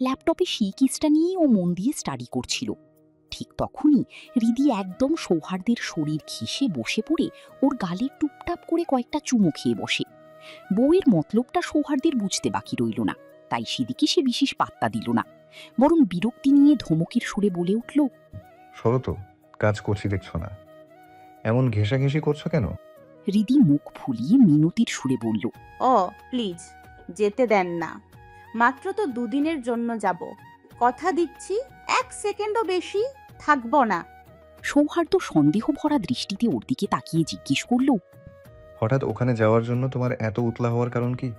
ল্যাপটপে সেই কেসটা নিয়েই ও মন দিয়ে স্টাডি করছিল। ঠিক তখনই হৃদি একদম সৌহার্দের শরীর ঘেঁষে বসে পড়ে ওর গালে টুপটাপ করে কয়েকটা চুমু খেয়ে বসে। বউয়ের মতলবটা সৌহার্দের বুঝতে বাকি রইল না, তাই সেদিকে সে বিশেষ পাত্তা দিল না, বরং বিরক্তি নিয়ে ধমকের সুরে বলে উঠল, সরো তো, কাজ করছি দেখছো না? এমন ঘেঁষাঘেঁষি করছো কেন? হৃদি মুখ ফুলিয়ে মিনতির সুরে বলল, ও প্লিজ, যেতে দেন না। মাত্র তো দুদিনের জন্য যাব। কথা দিচ্ছি 1 সেকেন্ডও বেশি থাকবো না। সৌহার্দ্য সন্দেহ ভরা দৃষ্টিতে ওর দিকে তাকিয়ে জিজ্ঞেস করল, হঠাৎ ওখানে যাওয়ার জন্য তোমার এত উতলা হওয়ার কারণ কি?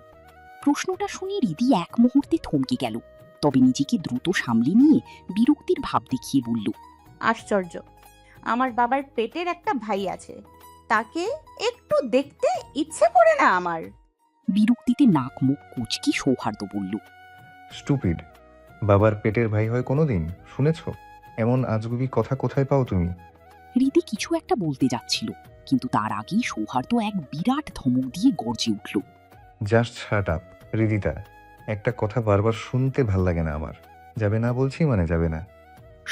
প্রশ্নটা শুনে হৃদি এক মুহূর্তে থমকে গেল, তবে নিজেকে দ্রুত সামলে নিয়ে বিরক্তির ভাব দেখিয়ে বলল, আশ্চর্য, আমার বাবার পেটের একটা ভাই আছে, তাকে একটু দেখতে ইচ্ছে করে না আমার। বিরক্তিতে নাক মুখ কুচকি সৌহার্দ্য বলল, স্টুপিড! বাবার পেটের ভাই হয় কোনোদিন শুনেছো? এমন আজগুবি কথা কোথায় পাও তুমি? হৃদি কিছু একটা বলতে যাচ্ছিল, কিন্তু তার আগেই সৌহার্দ্য এক বিরাট ধমক দিয়ে গর্জে উঠল, জাস্ট শাট আপ, হৃদিতা। একটা কথা বারবার শুনতে ভাল লাগে না আমার। যাবে না বলছি মানে যাবে না।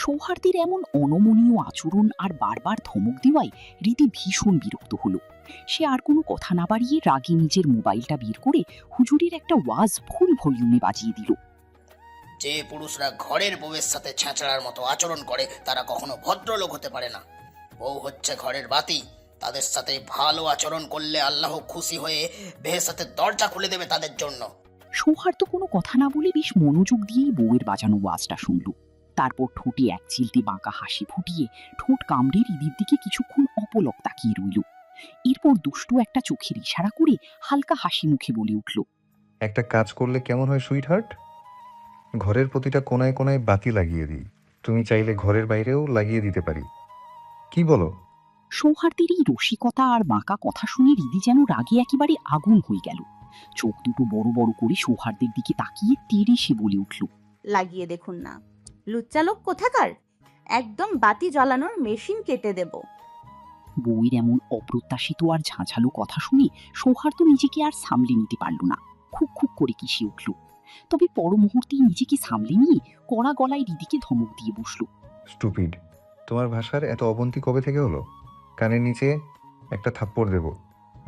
সৌহার্দ্যের এমন অনমনীয় আচরণ আর বারবার ধমক দেওয়ায় হৃদি ভীষণ বিরক্ত হলো। সে আর কোনো কথা না বাড়িয়ে রাগে নিজের মোবাইলটা বের করে হুজুরের একটা ওয়াজ ফুল ভলিউমে বাজিয়ে দিল। যে পুরুষরা ঘরের বউয়ের সাথে ছ্যাঁচড়ার মতো আচরণ করে তারা কখনো ভদ্রলোক হতে পারে না। বউ হচ্ছে ঘরের বাতি, তাদের সাথে ভালো আচরণ করলে আল্লাহ খুশি হয়ে বেহেশতের দরজা খুলে দেবে তাদের জন্য। সৌহার্দ্য কোনো কথা না বলে বেশ মনোযোগ দিয়েই বউয়ের বাজানো ওয়াজটা শুনল। তারপর ঠোঁটে এক চিলতে বাঁকা হাসি ফুটিয়ে ঠোঁট কামড়ে হৃদির দিকে কিছুক্ষণ অপলক তাকিয়ে রইল। এরপর দুষ্টু একটা চোখের ইশারা করে হালকা হাসি মুখে বলে উঠল, একটা কাজ করলে কেমন হয় সুইট হার্ট? ঘরের প্রতিটা কোনায় কোনায় বাতি লাগিয়ে দিই। তুমি চাইলে ঘরের বাইরেও লাগিয়ে দিতে পারি। কি বলো? সৌহার্দ্যের এই রসিকতা আর বাঁকা কথা শুনে হৃদি যেন রাগে একেবারে আগুন হয়ে গেল। চোখ দুটো বড় বড় করে সৌহার্দ্যের দিকে তাকিয়ে তেড়ে সে বলে উঠল, লাগিয়ে দেখুন না, লুচ্চালোক কোথাকার, একদম বাতি জ্বালানোর মেশিন কেটে দেব। বউয়ের এমন অপ্রত্যাশিত আর ঝাঁঝালো কথা শুনে সৌহার্দ্য নিজেকে আর সামলে নিতে পারল না, খুব খুব করে কেশে উঠল। তবে পর মুহূর্তেই নিজেকে সামলে নিয়ে কড়া গলায় হৃদিকে ধমক দিয়ে বসল, স্টুপিড! তোমার ভাষার এত অবনতি কবে থেকে হলো? কানের নিচে একটা থাপ্পড় দেব।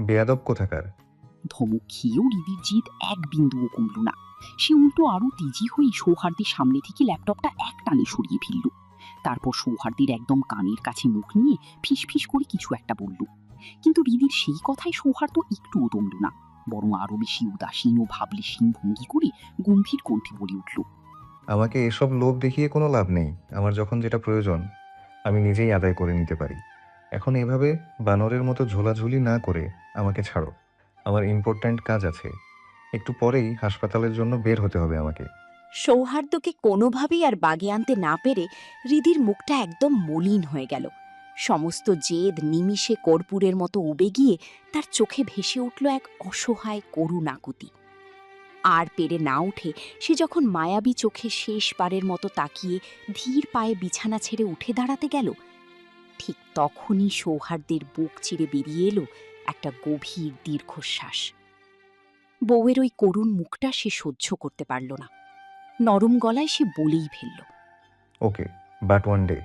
বেয়াদব কোথাকার! ধমক খেয়েও হৃদির জেদ এক বিন্দুও কমল না। সে উল্টো আরো তেজি হয়ে সৌহার্দ্যের সামনে থেকে ল্যাপটপটা এক টানে সরিয়ে ফেলল। তারপর সৌহার্দ্যের একদম কানের কাছে মুখ নিয়ে ফিসফিস করে কিছু একটা বলল। কিন্তু হৃদির সেই কথায় সৌহার্দ্য একটুও দমল না, বরং আরো বেশি উদাসীন ও ভাবলেশীন ভঙ্গি করে গম্ভীর কণ্ঠে বলে উঠল, আমাকে এসব লোভ দেখিয়ে কোনো লাভ নেই। আমার যখন যেটা প্রয়োজন আমি নিজেই আদায় করে নিতে পারি। এখন এভাবে বানরের মতো ঝোলাঝুলি না করে আমাকে ছাড়ো। আমার ইম্পর্ট্যান্ট কাজ আছে। একটু পরেই হাসপাতালের জন্য বের হতে হবে আমাকে। সৌহার্দ্যকে কোনোভাবেই আর বাগে আনতে না পেরে হৃদির মুখটা একদম মলিন হয়ে গেল। সমস্ত জেদ নিমিষে কর্পূরের মতো উবে গিয়ে তার চোখে ভেসে উঠল এক অসহায় করুণ আকুতি। আর পেরে না উঠে সে যখন মায়াবী চোখে শেষবারের মতো তাকিয়ে ধীর পায়ে বিছানা ছেড়ে উঠে দাঁড়াতে গেল, ঠিক তখনই সৌহার্দ্যের বুক চিরে বেরিয়ে এলো একটা গভীর দীর্ঘশ্বাস। বউয়ের ওই করুণ মুখটা সে সহ্য করতে পারল না। নরম গলায় সে বলেই ফেলল, ওকে, বাট ওয়ান ডে।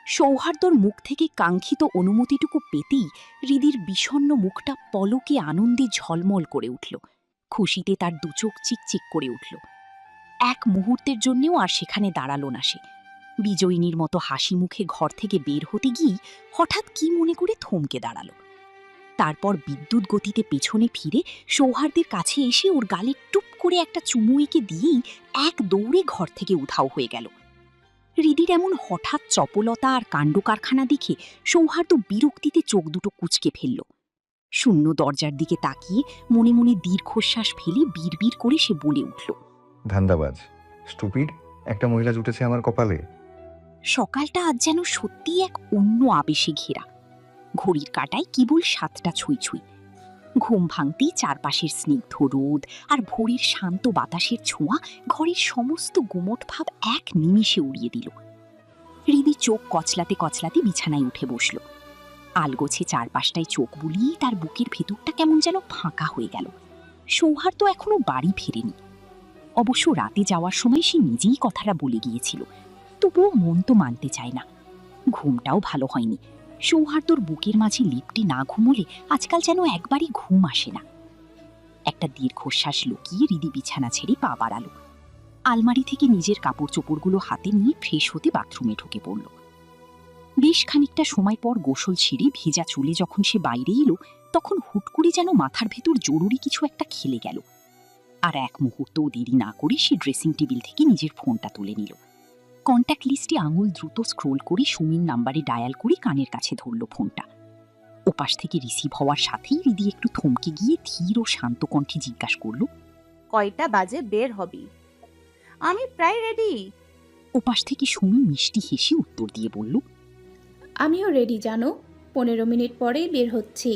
সৌহার্দ্যর মুখ থেকে কাঙ্ক্ষিত অনুমতিটুকু পেতেই হৃদির বিষণ্ণ মুখটা পলকে আনন্দে ঝলমল করে উঠল। খুশিতে তার দুচোখ চিকচিক করে উঠল। এক মুহূর্তের জন্যেও আর সেখানে দাঁড়ালো না সে। বিজয়িনীর মতো হাসি মুখে ঘর থেকে বের হতে গিয়েই হঠাৎ কি মনে করে থমকে দাঁড়াল। তারপর বিদ্যুৎ গতিতে পেছনে ফিরে সৌহার্দ্যের কাছে এসে ওর গালে টুপ করে একটা চুমু এঁকে দিয়েই এক দৌড়ে ঘর থেকে উধাও হয়ে গেল। হৃদির এমন হঠাৎ চপলতা আর কাণ্ড কারখানা দেখে সৌহার্দ্য বিরক্তিতে চোখ দুটো কুঁচকে ফেলল। শূন্য দরজার দিকে তাকিয়ে মনে মনে দীর্ঘশ্বাস ফেলে বিড়বিড় করে সে বলে উঠল, ধান্দাবাজ, স্টুপিড! একটা মহিলা জুটেছে আমার কপালে। সকালটা আজ যেন সত্যিই এক অন্য আবেশে ঘেরা। ঘড়ির কাঁটায় কেবল 7টা ছুঁই ছুঁই। ঘুম ভাঙতেই চারপাশের স্নিগ্ধ রোদ আর ভোরের শান্ত বাতাসের ছোঁয়া ঘরের সমস্ত গুমট ভাব এক নিমিষে উড়িয়ে দিল। হৃদি চোখ কচলাতে কচলাতে বিছানায় উঠে বসল। আলগোছে চারপাশটায় চোখ বুলিয়েই তার বুকের ভেতরটা কেমন যেন ফাঁকা হয়ে গেল। সৌহার্দ্য এখনো বাড়ি ফেরেনি। অবশ্য রাতে যাওয়ার সময় সে নিজেই কথাটা বলে গিয়েছিল, তবুও মন তো মানতে চায় না। ঘুমটাও ভালো হয়নি। সৌহার্দ্যর বুকের মাঝে লিপটে না ঘুমোলে আজকাল যেন একবারই ঘুম আসে না। একটা দীর্ঘশ্বাস লুকিয়ে হৃদি বিছানা ছেড়ে পা বাড়ালো। আলমারি থেকে নিজের কাপড় চোপড়গুলো হাতে নিয়ে ফ্রেশ হতে বাথরুমে ঢুকে পড়ল। বেশ খানিকটা সময় পর গোসল ছেড়ে ভেজা চুলে যখন সে বাইরে এলো, তখন হুট করে যেন মাথার ভেতর জরুরি কিছু একটা খেলে গেল। আর এক মুহূর্তও দেরি না করে সে ড্রেসিং টেবিল থেকে নিজের ফোনটা তুলে নিল। কন্ট্যাক্ট লিস্টে আঙুল দ্রুত স্ক্রোল করে সুমির নাম্বারে ডায়াল করে কানের কাছে ধরল ফোনটা। ওপাশ থেকে রিসিভ হওয়ার সাথেই হৃদি একটু থমকে গিয়ে ধীর ও শান্ত কণ্ঠে জিজ্ঞাসা করল, কয়টা বাজে বের হবি? আমি প্রায় রেডি। ওপাশ থেকে সুমি মিষ্টি হেসে উত্তর দিয়ে বলল, আমিও রেডি জানো, 15 মিনিট পরেই বের হচ্ছি।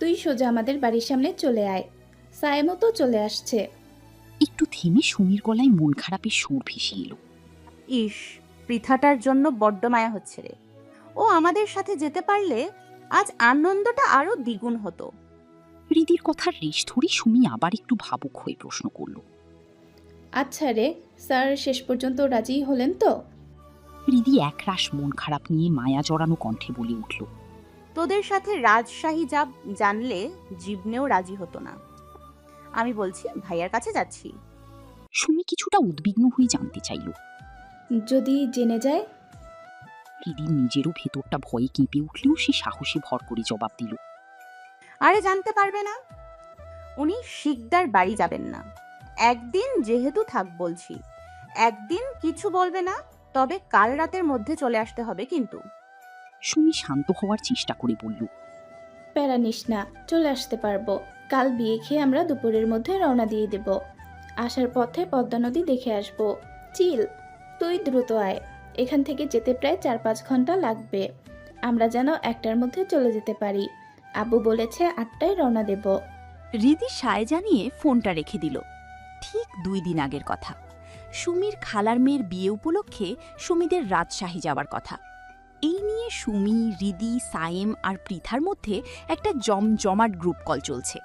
তুই সোজা আমাদের বাড়ির সামনে চলে আয়, সায়েমও তো চলে আসছে। একটু থেমে সুমির গলায় মন খারাপের সুর ভেসে এলো। ইস, পৃথাটার জন্য বড্ড মায়া হচ্ছে রে। ও আমাদের সাথে যেতে পারলে আজ আনন্দটা আরো দ্বিগুণ হতো। হৃদির কথার রেশ ধরে সুমি আবার একটু ভাবুক হয়ে প্রশ্ন করল, আচ্ছা রে, স্যার শেষ পর্যন্ত রাজি হলেন তো? হৃদি একরাশ মন খারাপ নিয়ে মায়া জড়ানো কণ্ঠে বলে উঠল, তোদের সাথে রাজশাহী যাব জানলে জীবনেও রাজি হতো না। আমি বলছি ভাইয়ার কাছে যাচ্ছি। সুমি কিছুটা উদ্বিগ্ন হয়ে জানতে চাইল। যদি জেনে যায়? হৃদির নিজেরও ভেতরটা ভয়ে কেঁপে উঠলেও সে সাহসে ভর করে জবাব দিল, আরে জানতে পারবে না। উনি শিকদার বাড়ি যাবেন না। একদিন যেহেতু থাক বলছি, একদিন কিছু বলবে না, তবে কাল রাতের মধ্যে চলে আসতে হবে কিন্তু। সুমি শান্ত হওয়ার চেষ্টা করে বলল, প্যারা নিস না, চলে আসতে পারবো। কাল বিয়ে খেয়ে আমরা দুপুরের মধ্যে রওনা দিয়ে দেব। আসার পথে পদ্মা নদী দেখে আসবো। চিল, তুই দ্রুত আয়। এখান থেকে যেতে প্রায় 4-5 ঘন্টা লাগবে। আমরা যেন 1টার মধ্যে চলে যেতে পারি। আব্বু বলেছে 8টায় রওনা দেব। হৃদি সায় জানিয়ে ফোনটা রেখে দিল। ঠিক 2 দিন আগের কথা। সুমির খালার মেয়ের বিয়ে উপলক্ষে সুমিদের রাজশাহী যাওয়ার কথা। এই নিয়ে সুমি, হৃদি, সায়েম আর পৃথার মধ্যে একটা জমজমাট গ্রুপ কল চলছে।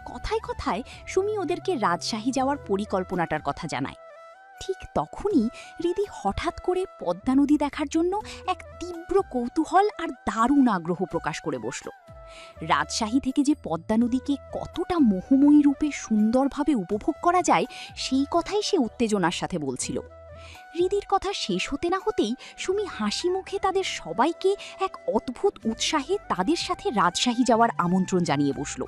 কথায় কথায় সুমি ওদেরকে রাজশাহী যাওয়ার পরিকল্পনাটার কথা জানায়। ঠিক তখনই হৃদি হঠাৎ করে পদ্মা নদী দেখার জন্য এক তীব্র কৌতূহল আর দারুণ আগ্রহ প্রকাশ করে বসল। রাজশাহী থেকে যে পদ্মা নদীকে কতটা মোহময়ী রূপে সুন্দরভাবে উপভোগ করা যায় সেই কথাই সে উত্তেজনার সাথে বলছিল। হৃদির কথা শেষ হতে না হতেই সুমি হাসি মুখে তাদের সবাইকে এক অদ্ভুত উৎসাহে তাদের সাথে রাজশাহী যাওয়ার আমন্ত্রণ জানিয়ে বসল।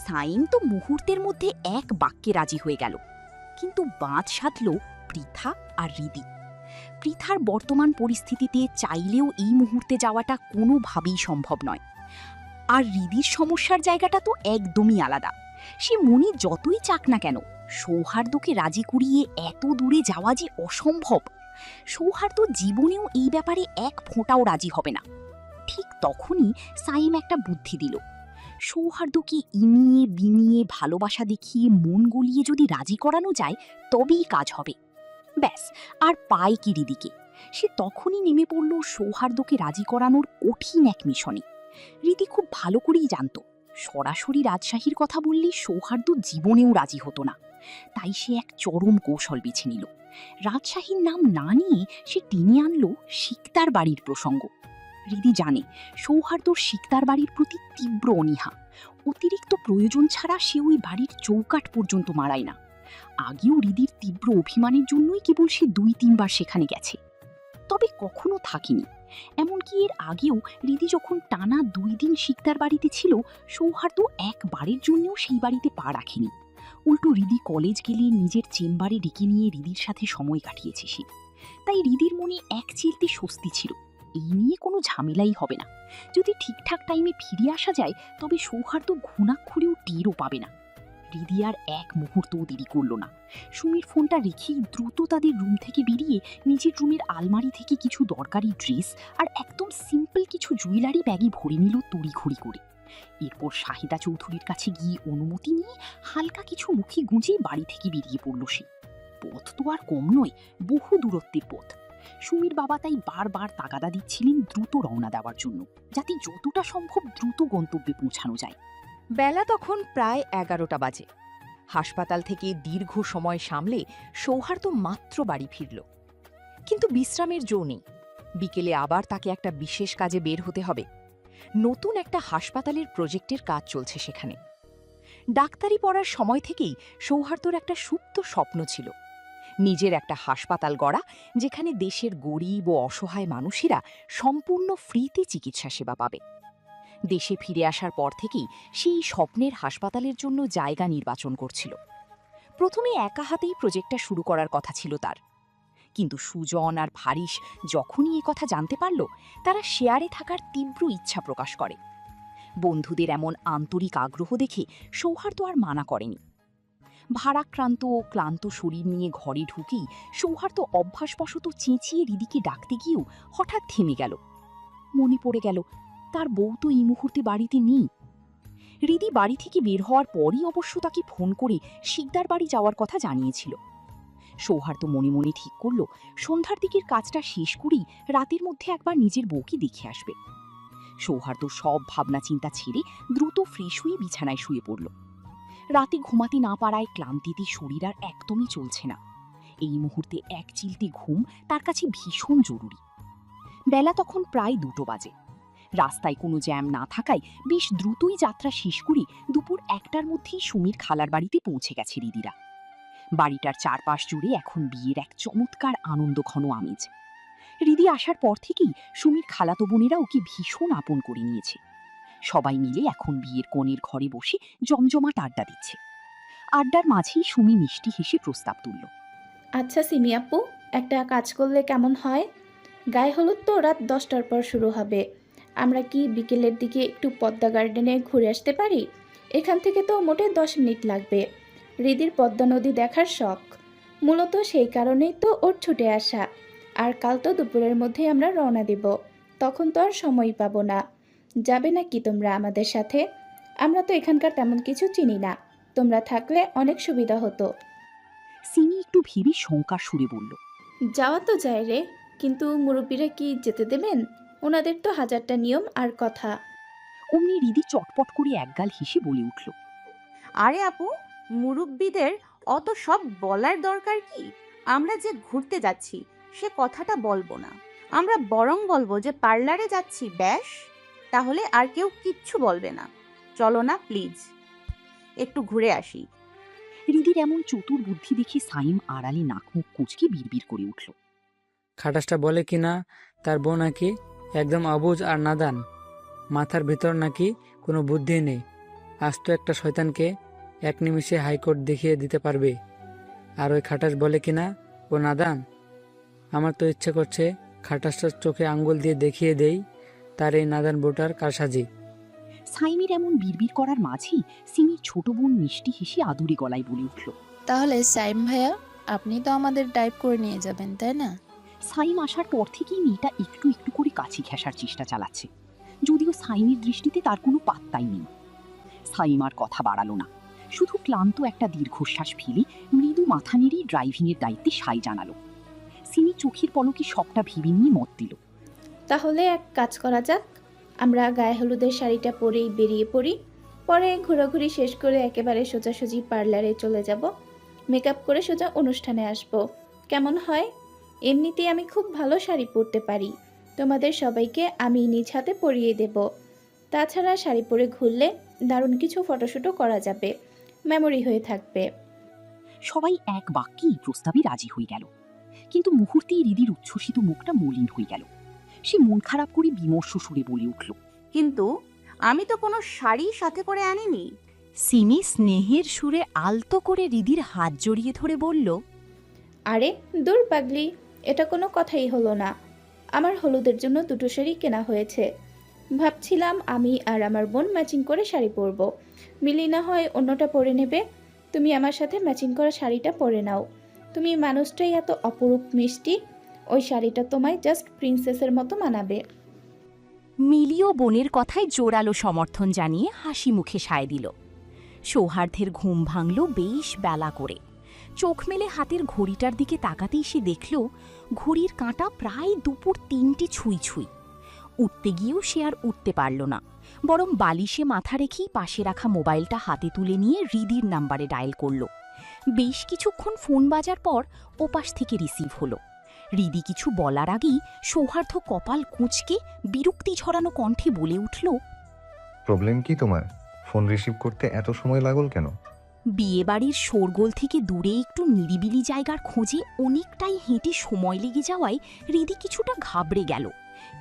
সাইম তো মুহূর্তের মধ্যে এক বাক্যে রাজি হয়ে গেল, কিন্তু বাঁধ সাধল পৃথা আর হৃদি। পৃথার বর্তমান পরিস্থিতিতে চাইলেও এই মুহূর্তে যাওয়াটা কোনোভাবেই সম্ভব নয়। আর হৃদির সমস্যার জায়গাটা তো একদমই আলাদা। সে মনে যতই চাক না কেন, সৌহার্দ্যকে রাজি করিয়ে এত দূরে যাওয়া যে অসম্ভব। সৌহার্দ্য জীবনেও এই ব্যাপারে এক ফোঁটাও রাজি হবে না। ঠিক তখনই সাইম একটা বুদ্ধি দিল। সৌহার্দ্যকে ইনিয়ে বিনিয়ে ভালোবাসা দেখিয়ে মন গলিয়ে যদি রাজি করানো যায় তবেই কাজ হবে। ব্যাস, আর পায় কি হৃদিকে। সে তখনই নেমে পড়ল সৌহার্দ্যকে রাজি করানোর কঠিন এক মিশনে। হৃদি খুব ভালো করেই জানত সরাসরি রাজশাহীর কথা বললে সৌহার্দ্য জীবনেও রাজি হতো না। তাই সে এক চরম কৌশল বেছে নিল। রাজশাহীর নাম না নিয়ে সে টেনে আনল শিকদার বাড়ির প্রসঙ্গ। হৃদি জানে সৌহার্দ্যর শিকদার বাড়ির প্রতি তীব্র অনীহা। অতিরিক্ত প্রয়োজন ছাড়া সে ওই বাড়ির চৌকাঠ পর্যন্ত মারায় না। আগেও হৃদির তীব্র অভিমানের জন্যই কেবল সে 2-3 বার সেখানে গেছে, তবে কখনো থাকেনি। এমনকি এর আগেও হৃদি যখন টানা 2 দিন শিকদার বাড়িতে ছিল, সৌহার্দ্য একবারের জন্যও সেই বাড়িতে পা রাখেনি। উল্টো হৃদি কলেজ গেলে নিজের চেম্বারে ডেকে নিয়ে হৃদির সাথে সময় কাটিয়েছে সে। তাই হৃদির মনে এক চিলতে স্বস্তি ছিল, এই নিয়ে কোনো ঝামেলাই হবে না। যদি ঠিকঠাক টাইমে ফিরে আসা যায় তবে সৌহার্দ্য ঘুণাক্ষরেও টেরও পাবে না। হৃদি আর এক মুহূর্তও দেরি করল না। সুমির ফোনটা রেখেই দ্রুত তাদের রুম থেকে বেরিয়ে নিজের রুমের আলমারি থেকে কিছু দরকারি ড্রেস আর একদম সিম্পল কিছু জুয়েলারি ব্যাগে ভরে নিল তড়িঘড়ি করে। এরপর শাহিদা চৌধুরীর কাছে গিয়ে অনুমতি নিয়ে হালকা কিছু মুখে গুঁজে বাড়ি থেকে বেরিয়ে পড়ল সে। পথ তো আর কম নয়, বহু দূরত্বের পথ। সুমির বাবা তাই বারবার তাগাদা দিচ্ছিলেন দ্রুত রওনা দেওয়ার জন্য, যাতে যতটা সম্ভব দ্রুত গন্তব্যে পৌঁছানো যায়। বেলা তখন প্রায় 11টা বাজে। হাসপাতাল থেকে দীর্ঘ সময় সামলে সৌহার্দ্য মাত্র বাড়ি ফিরল। কিন্তু বিশ্রামের জো নেই। বিকেলে আবার তাকে একটা বিশেষ কাজে বের হতে হবে। নতুন একটা হাসপাতালের প্রজেক্টের কাজ চলছে সেখানে। ডাক্তারি পড়ার সময় থেকেই সৌহার্দ্যর একটা সুপ্ত স্বপ্ন ছিল, নিজের একটা হাসপাতাল গড়া, যেখানে দেশের গরিব ও অসহায় মানুষেরা সম্পূর্ণ ফ্রিতে চিকিৎসা সেবা পাবে। দেশে ফিরে আসার পর থেকেই সেই স্বপ্নের হাসপাতালের জন্য জায়গা নির্বাচন করছিল। প্রথমে একা হাতেই প্রজেক্টটা শুরু করার কথা ছিল তার, কিন্তু সুজন আর ভারিস যখনই এ কথা জানতে পারল, তারা শেয়ারে থাকার তীব্র ইচ্ছা প্রকাশ করে। বন্ধুদের এমন আন্তরিক আগ্রহ দেখে সৌহার্দ্য আর মানা করেনি। ভারাক্রান্ত ও ক্লান্ত শরীর নিয়ে ঘরে ঢুকেই সৌহার্দ্য অভ্যাসবশত চেঁচিয়ে রিদিকে ডাকতে গিয়েও হঠাৎ থেমে গেল। মনে পড়ে গেল তার বউ তো এই মুহূর্তে বাড়িতে নেই। রিদি বাড়ি থেকে বের হওয়ার পরই অবশ্য তাকে ফোন করে শিকদার বাড়ি যাওয়ার কথা জানিয়েছিল। সৌহার্দ্য মনে মনে ঠিক করল সন্ধ্যার দিকের কাজটা শেষ করেই রাতের মধ্যে একবার নিজের বউকে দেখে আসবে। সৌহার্দ্য সব ভাবনা চিন্তা ছেড়ে দ্রুত ফ্রেশ হয়ে বিছানায় শুয়ে পড়ল। রাতে ঘুমাতে না পারায় ক্লান্তিতে শরীর আর একদমই চলছে না। এই মুহূর্তে এক চিলতে ঘুম তার কাছে ভীষণ জরুরি। বেলা তখন প্রায় 2টো বাজে। রাস্তায় কোনো জ্যাম না থাকায় বেশ দ্রুতই যাত্রা শেষ করে দুপুর 1টার মধ্যেই সুমির খালার বাড়িতে পৌঁছে গেছে রিদিরা। বাড়িটার চারপাশ জুড়ে এখন বিয়ের এক চমৎকার আনন্দঘন আমেজ। রিদি আসার পর থেকেই সুমির খালাতো বোনেরা ওকে ভীষণ আপন করে নিয়েছে। সবাই মিলে এখন বিয়ের কনের ঘরে বসে জমজমাট আড্ডা দিচ্ছে। আড্ডার মাঝেই সুমি মিষ্টি হেসে প্রস্তাব তুলল। আচ্ছা সিমি আপু, একটা কাজ করলে কেমন হয়? গায়ে হলুদ তো রাত 10টার পর শুরু হবে। আমরা কি বিকেলের দিকে একটু পদ্মা গার্ডেনে ঘুরে আসতে পারি? এখান থেকে তো মোটে 10 মিনিট লাগবে। হৃদির পদ্মা নদী দেখার শখ, মূলত সেই কারণেই তো ওর ছুটে আসা। আর কাল তো দুপুরের মধ্যেই আমরা রওনা দেব, তখন তো আর সময় পাবো না। যাবে না কি তোমরা আমাদের সাথে? আমরা তো এখানকার তেমন কিছু চিনি না, তোমরা থাকলে অনেক সুবিধা হতো। সিমি একটু ভেবে শঙ্কার সুরে বলল, যাওয়া তো যায় রে, কিন্তু মুরব্বীরা কি যেতে দেবেন? ওনাদের তো হাজারটা নিয়ম আর কথা। অমনি রিদি চটপট করে একগাল হেসে বলে উঠল, আরে আপু, মুরব্বিদের অত সব বলার দরকার কি? আমরা যে ঘুরতে যাচ্ছি সে কথাটা বলবো না, আমরা বরং বলবো যে পার্লারে যাচ্ছি, ব্যাস। তাহলে আর কেউ কিচ্ছু বলবে না। চলো না প্লিজ, একটু ঘুরে আসি। রিদির এমন চতুর বুদ্ধি দেখে সাইম আড়ালে নাকমুখ কুঁচকে বিড়বিড় করে উঠল, খাটাসটা বলে কি না তার বউ নাকি একদম অবুঝ আর নাদান, মাথার ভিতর নাকি কোনো বুদ্ধি নেই। আজ তো একটা শয়তানকে এক নিমিষে হাইকোর্ট দেখিয়ে দিতে পারবে। আর ওই খাটাস বলে কি না ও নাদান। আমার তো ইচ্ছে করছে খাটাসটার চোখে আঙ্গুল দিয়ে দেখিয়ে দেই তার এই নাদান বোটার কারসাজি। সাইমের এমন বিড়বিড় করার মাঝেই সিমির ছোট বোন মিষ্টি হেসে আদুরে গলায় বলে উঠল, তাহলে সাইম ভাইয়া, আপনি তো আমাদের ডাইভ করে নিয়ে যাবেন, তাই না? সাইম আসার পর থেকেই মেয়েটা একটু একটু করে কাছে ঘেঁষার চেষ্টা চালাচ্ছে, যদিও সাইমের দৃষ্টিতে তার কোনো পাত্তাই নেই। সাইম আর কথা বাড়ালো না, শুধু ক্লান্ত একটা দীর্ঘশ্বাস ফেলে মৃদু মাথা নেড়েই ড্রাইভিংয়ের দায়িত্বে সাই জানালো। সিমি চোখের পলকে সবটা ভেবে নিয়ে মত দিল, তাহলে এক কাজ করা যাক, আমরা গায়ে হলুদের শাড়িটা পরেই বেরিয়ে পড়ি। পরে ঘোরাঘুরি শেষ করে একেবারে সোজাসুজি পার্লারে চলে যাব। মেকআপ করে সোজা অনুষ্ঠানে আসব, কেমন হয়? এমনিতেই আমি খুব ভালো শাড়ি পরতে পারি, তোমাদের সবাইকে আমি নিজ হাতে পরিয়ে দেব। তাছাড়া শাড়ি পরে ঘুরলে দারুণ কিছু ফটোশ্যুটও করা যাবে, মেমোরি হয়ে থাকবে। সবাই এক বাক্যেই প্রস্তাবে রাজি হয়ে গেল। কিন্তু মুহূর্তেই রিদির উচ্ছ্বসিত মুখটা মলিন হয়ে গেল। সে মন খারাপ করে বিমর্ষ সুরে বলে উঠল, কিন্তু আমি তো কোনো শাড়ি সাথে করে আনিনি। সিমি স্নেহের সুরে আলতো করে রিদির হাত জড়িয়ে ধরে বলল, আরে দূর পাগলি, এটা কোনো কথাই হলো না। আমার হলুদের জন্য 2টো শাড়ি কেনা হয়েছে। ভাবছিলাম আমি আর আমার বোন ম্যাচিং করে শাড়ি পরবো। মিলি না হয় অন্যটা পরে নেবে। তুমি আমার সাথে ম্যাচিং করা শাড়িটা পরে নাও। তুমি মানুষটাই এত অপরূপ মিষ্টি, ওই শাড়িটা তোমায় জাস্ট প্রিন্সেসের মতো মানাবে। মিলিও বোনের কথায় জোরালো সমর্থন জানিয়ে হাসি মুখে সায় দিল। সৌহার্দ্যের ঘুম ভাঙল বেশ বেলা করে। চোখ মেলে হাতের ঘড়িটার দিকে তাকাতেই সে দেখল ঘড়ির কাঁটা প্রায় দুপুর 3টে ছুঁই ছুঁই। উঠতে গিয়েও সে আর উঠতে পারল না, বরং বালিশে মাথা রেখেই পাশে রাখা মোবাইলটা হাতে তুলে নিয়ে হৃদির নাম্বারে ডায়াল করল। বেশ কিছুক্ষণ ফোন বাজার পর ওপাশ থেকে রিসিভ হলো। হৃদি কিছু বলার আগেই সৌহার্দ্য কপাল কুঁচকে বিরক্তি ঝরানো কণ্ঠে বলে উঠল, প্রবলেম কি তোমার? ফোন রিসিভ করতে এত সময় লাগল কেন? বিয়েবাড়ির শোরগোল থেকে দূরে একটু নিরিবিলি জায়গার খোঁজে অনেকটাই হেঁটে সময় লেগে যাওয়ায় হৃদি কিছুটা ঘাবড়ে গেল।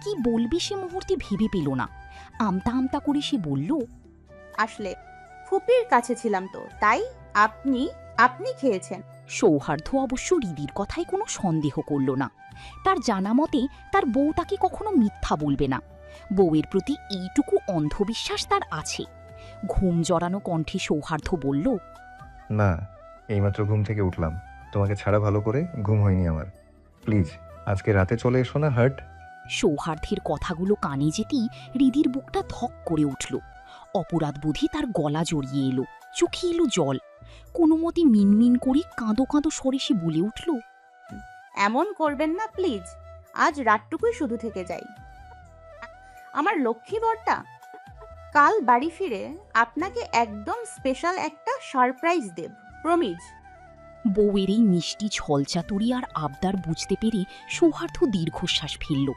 কি বলবে সে মুহূর্তে ভেবে পেল না। আমতা আমতা করে সে বলল, আসলে ফুপির কাছে ছিলাম তো, তাই আপনি আপনি খেয়েছেন। সৌহার্দ্য অবশ্য হৃদির কথায় কোনো সন্দেহ করল না। তার জানা মতে তার বউ তাকে কখনো মিথ্যা বলবে না। বউয়ের প্রতি এইটুকু অন্ধবিশ্বাস তার আছে। ঘুম জড়ানো কণ্ঠে সৌহার্দ্য বলল, না, এইমাত্র ঘুম থেকে উঠলাম। তোমাকে ছাড়া ভালো করে ঘুম হয়নি আমার। প্লিজ আজকে রাতে চলে এসো না হার্ট। সৌহার্দ্যের কথাগুলো কানে যেতেই হৃদির বুকটা ধক করে উঠল। অপরাধবোধে তার গলা জড়িয়ে এলো, চোখে এলো জল। কোনো মতে মিনমিন করে কাঁদো কাঁদো স্বরে সে বলে উঠল, এমন করবেন না প্লিজ, আজ রাতটুকুই শুধু থেকে যাই। আমার লক্ষ্মী বরটা কাল বাড়ি ফিরে আপনাকে একদম স্পেশাল একটা সারপ্রাইজ দেব, প্রমিজ। বউয়ের এই মিষ্টি ছলচাতুরি আর আবদার বুঝতে পেরে সৌহার্দ্য দীর্ঘশ্বাস ফেলল।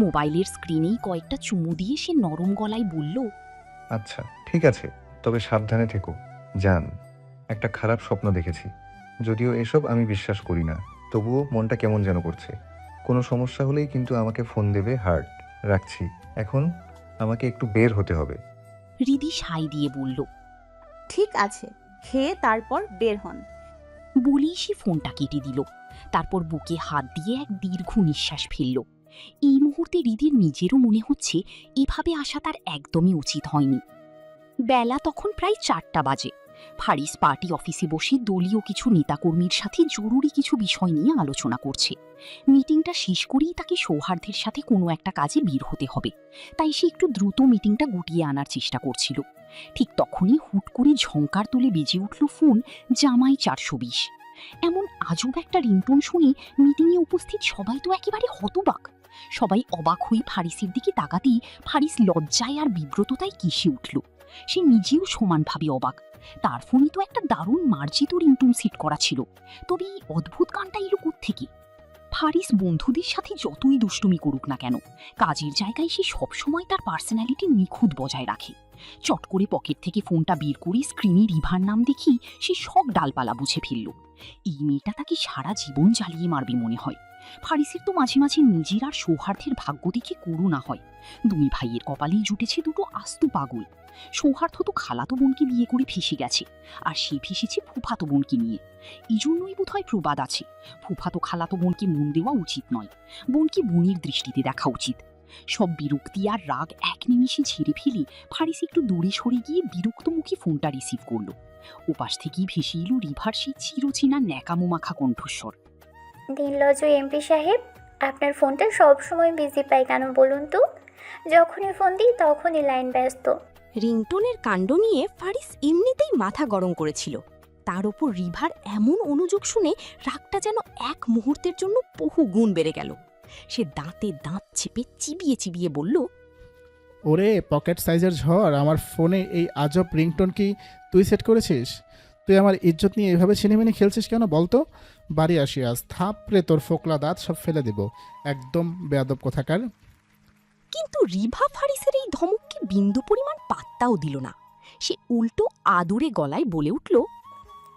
মোবাইলের স্ক্রিনেই কয়েকটা চুমু দিয়ে সে নরম গলায় বলল, আচ্ছা ঠিক আছে, তবে সাবধানে থেকো। জান, একটা খারাপ স্বপ্ন দেখেছি। যদিও এসব আমি বিশ্বাস করি না, তবুও মনটা কেমন যেন করছে। কোনো সমস্যা হলেই কিন্তু আমাকে ফোন দেবে হার্ট। রাখছি এখন, আমাকে একটু বের হতে হবে। হৃদি সাই দিয়ে বলল, ঠিক আছে, খেয়ে তারপর বের হন। বলেই সে ফোনটা কেটে দিল। তারপর বুকে হাত দিয়ে এক দীর্ঘ নিঃশ্বাস ফেলল। এই মুহূর্তে হৃদির নিজেরও মনে হচ্ছে এভাবে আসা তার একদমই উচিত হয়নি। বেলা তখন প্রায় 4টা বাজে। ফারিস পার্টি অফিসে বসে দলীয় কিছু নেতাকর্মীর সাথে জরুরি কিছু বিষয় নিয়ে আলোচনা করছে। মিটিংটা শেষ করেই তাকে সৌহার্দ্যের সাথে কোনো একটা কাজে বের হতে হবে, তাই সে একটু দ্রুত মিটিংটা গুটিয়ে আনার চেষ্টা করছিল। ঠিক তখনই হুট করে ঝংকার তুলে বেজে উঠল ফোন জামাই 420। এমন আজব একটা রিংটোন শুনে মিটিংয়ে উপস্থিত সবাই তো একেবারে হতবাক। সবাই অবাক হয়ে ফারিসের দিকে তাকাতেই ফারিস লজ্জায় আর বিব্রততায় কেসে উঠল। সে নিজেও সমানভাবে অবাক। তার ফোনে তো একটা দারুণ মার্জিত রিংটোন সেট করা ছিল, তবে এই অদ্ভুত গানটা এলো কোত্থেকে? ফারিস বন্ধুদের সাথে যতই দুষ্টুমি করুক না কেন, কাজের জায়গায় সে সবসময় তার পার্সোনালিটি নিখুঁত বজায় রাখে। চট করে পকেট থেকে ফোনটা বের করে স্ক্রিনে রিভার নাম দেখি সে সব ডালপালা বুঝে ফেলল। এই মেয়েটা তাকে সারা জীবন জ্বালিয়ে মারবে মনে হয়। ফারিসের তো মাঝে মাঝে নিজের আর সৌহার্দ্যের ভাগ্য দেখে করুণা হয়। দুই ভাইয়ের কপালেই জুটেছে দুটো আস্ত পাগল। সৌহার্দ্য তো খালাতো বোনকে বিয়ে করে ফেসে গেছে, আর সে ফেসেছে ফুফাতো বোনকে নিয়ে। এই জন্যই বোধহয় প্রবাদ আছে, ফুফাতো খালাতো বোনকে মন দেওয়া উচিত নয়, বোনকে বোনের দৃষ্টিতে দেখা উচিত। সব বিরক্তি আর রাগ এক নিমিষে ঝেড়ে ফেলে ফারিস একটু দূরে সরে গিয়ে বিরক্ত মুখে ফোনটা রিসিভ করল। ওপাশ থেকেই ভেসে এলো রিভার সেই চিরচেনা ন্যাকামো মাখা কণ্ঠস্বর। দিনলজ এমপি সাহেব, আপনার ফোনটা সব সময় বিজি পাই কেন বলুন তো? যখনই ফোন দিই তখনই লাইন ব্যস্ত। রিংটোনের কাণ্ড নিয়ে ফারিস এমনিতেই মাথা গরম করেছিল। তার ওপর রিভার এমন অনুযোগ শুনে রাগটা যেন এক মুহূর্তের জন্য বহু গুণ বেড়ে গেল। সে দাঁতে দাঁত চেপে চিবিয়ে চিবিয়ে বলল, ওরে পকেট সাইজের ঝড়, আমার ফোনে এই আজব রিংটোন কি তুই সেট করেছিস? তুই আমার ইজ্জত নিয়ে এভাবে ছিনিমিনি খেলছিস কেন বলতো? বাড়ি আসি আজ থাপড়ে তোর ফোকলা দাঁত সব ফেলে দেব। একদম বেয়াদব কোথাকার। কিন্তু রিভা ফারিসের এই ধমককে বিন্দু পরিমাণ পাত্তাও দিল না। সে উল্টো আদুরে গলায় বলে উঠল,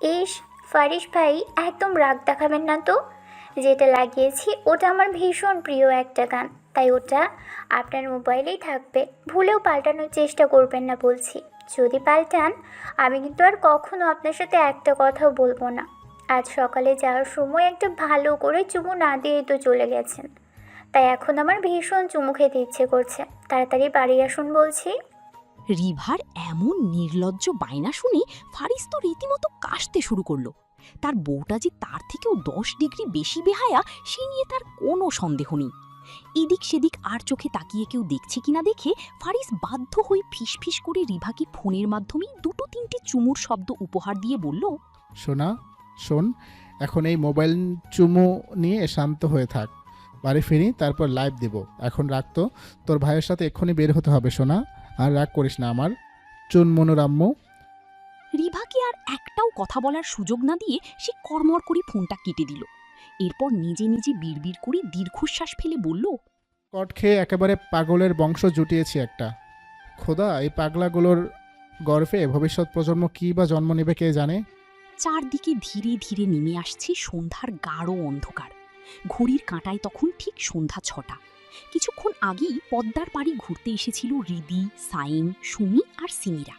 ইস ফারিস ভাই, একদম রাগ দেখাবেন না তো। যেটা লাগিয়েছি ওটা আমার ভীষণ প্রিয় একটা গান, তাই ওটা আপনার মোবাইলেই থাকবে। ভুলেও পাল্টানোর চেষ্টা করবেন না বলছি। যদি পাল্টান আমি কিন্তু আর কখনো আপনার সাথে একটা কথাও বলবো না। আজ সকালে যাওয়ার সময় একটা ভালো করে চুমু না দিয়ে তো চলে গেছেন, তাই এখন আমার ভীষণ চুমু খেতে ইচ্ছে করছে। তাড়াতাড়ি বাড়ি আসুন বলছি। রিভার এমন নির্লজ্জ বায়না শুনে ফারিস তো রীতিমতো কাশতে শুরু করলো। তার বউটা যে তার থেকেও 10 ডিগ্রি বেশি বেহায়া সে নিয়ে তার কোনো সন্দেহ নেই। এদিক সেদিক আর চোখে তাকিয়ে কেউ দেখছে কিনা দেখে ফারিস বাধ্য হয়ে ফিসফিস করে রিভাকে ফোনের মাধ্যমে 2-3টে চুমুর শব্দ উপহার দিয়ে বলল, শোনা শোন, এখন এই মোবাইল চুমু নিয়ে শান্ত হয়ে থাক। বাড়ি ফিরি তারপর লাইভ দেব। এখন রাখতো, তোর ভাইয়ের সাথে এক্ষুনি বের হতে হবে। শোনা, আর রাগ করিস না আমার চুনমনোরাম্য। রিভাকে আর একটাও কথা বলার সুযোগ না দিয়ে সে কড়মড় করে ফোনটা কেটে দিল। এরপর নিজে নিজে বিড়বিড় করে দীর্ঘশ্বাস ফেলে বলল, কট খেয়ে একেবারে পাগলের বংশ জুটিয়েছি একটা। খোদা, এই পাগলাগুলোর গর্ভে ভবিষ্যৎ প্রজন্ম কী বা জন্ম নেবে কে জানে। চারদিকে ধীরে ধীরে নেমে আসছে সন্ধ্যার গাঢ় অন্ধকার। ঘড়ির কাঁটায় তখন ঠিক সন্ধ্যা 6টা। কিছুক্ষণ আগেই পদ্মার পাড়ি ঘুরতে এসেছিল হৃদি, সাইম, সুমি আর সিমিরা।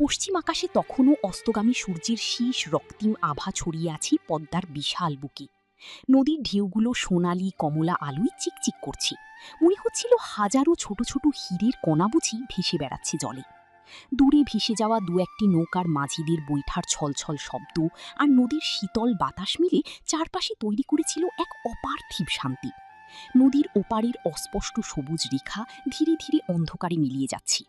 পশ্চিম আকাশে তখনও অস্তগামী সূর্যের শীষ রক্তিম আভা ছড়িয়ে আছে পদ্মার বিশাল বুকে। নদীর ঢেউগুলো সোনালি কমলা আলোয় চিকচিক করছে। মনে হচ্ছিল হাজারো ছোট ছোট হীরের কণা বুঝি ভেসে বেড়াচ্ছে জলে। দূরে ভেসে যাওয়া দু একটি নৌকার মাঝিদের বৈঠার ছলছল শব্দ আর নদীর শীতল বাতাস মিলে চারপাশে তৈরি করেছিল এক অপার্থিব শান্তি। নদীর ওপারের অস্পষ্ট সবুজ রেখা ধীরে ধীরে অন্ধকারে মিলিয়ে যাচ্ছে,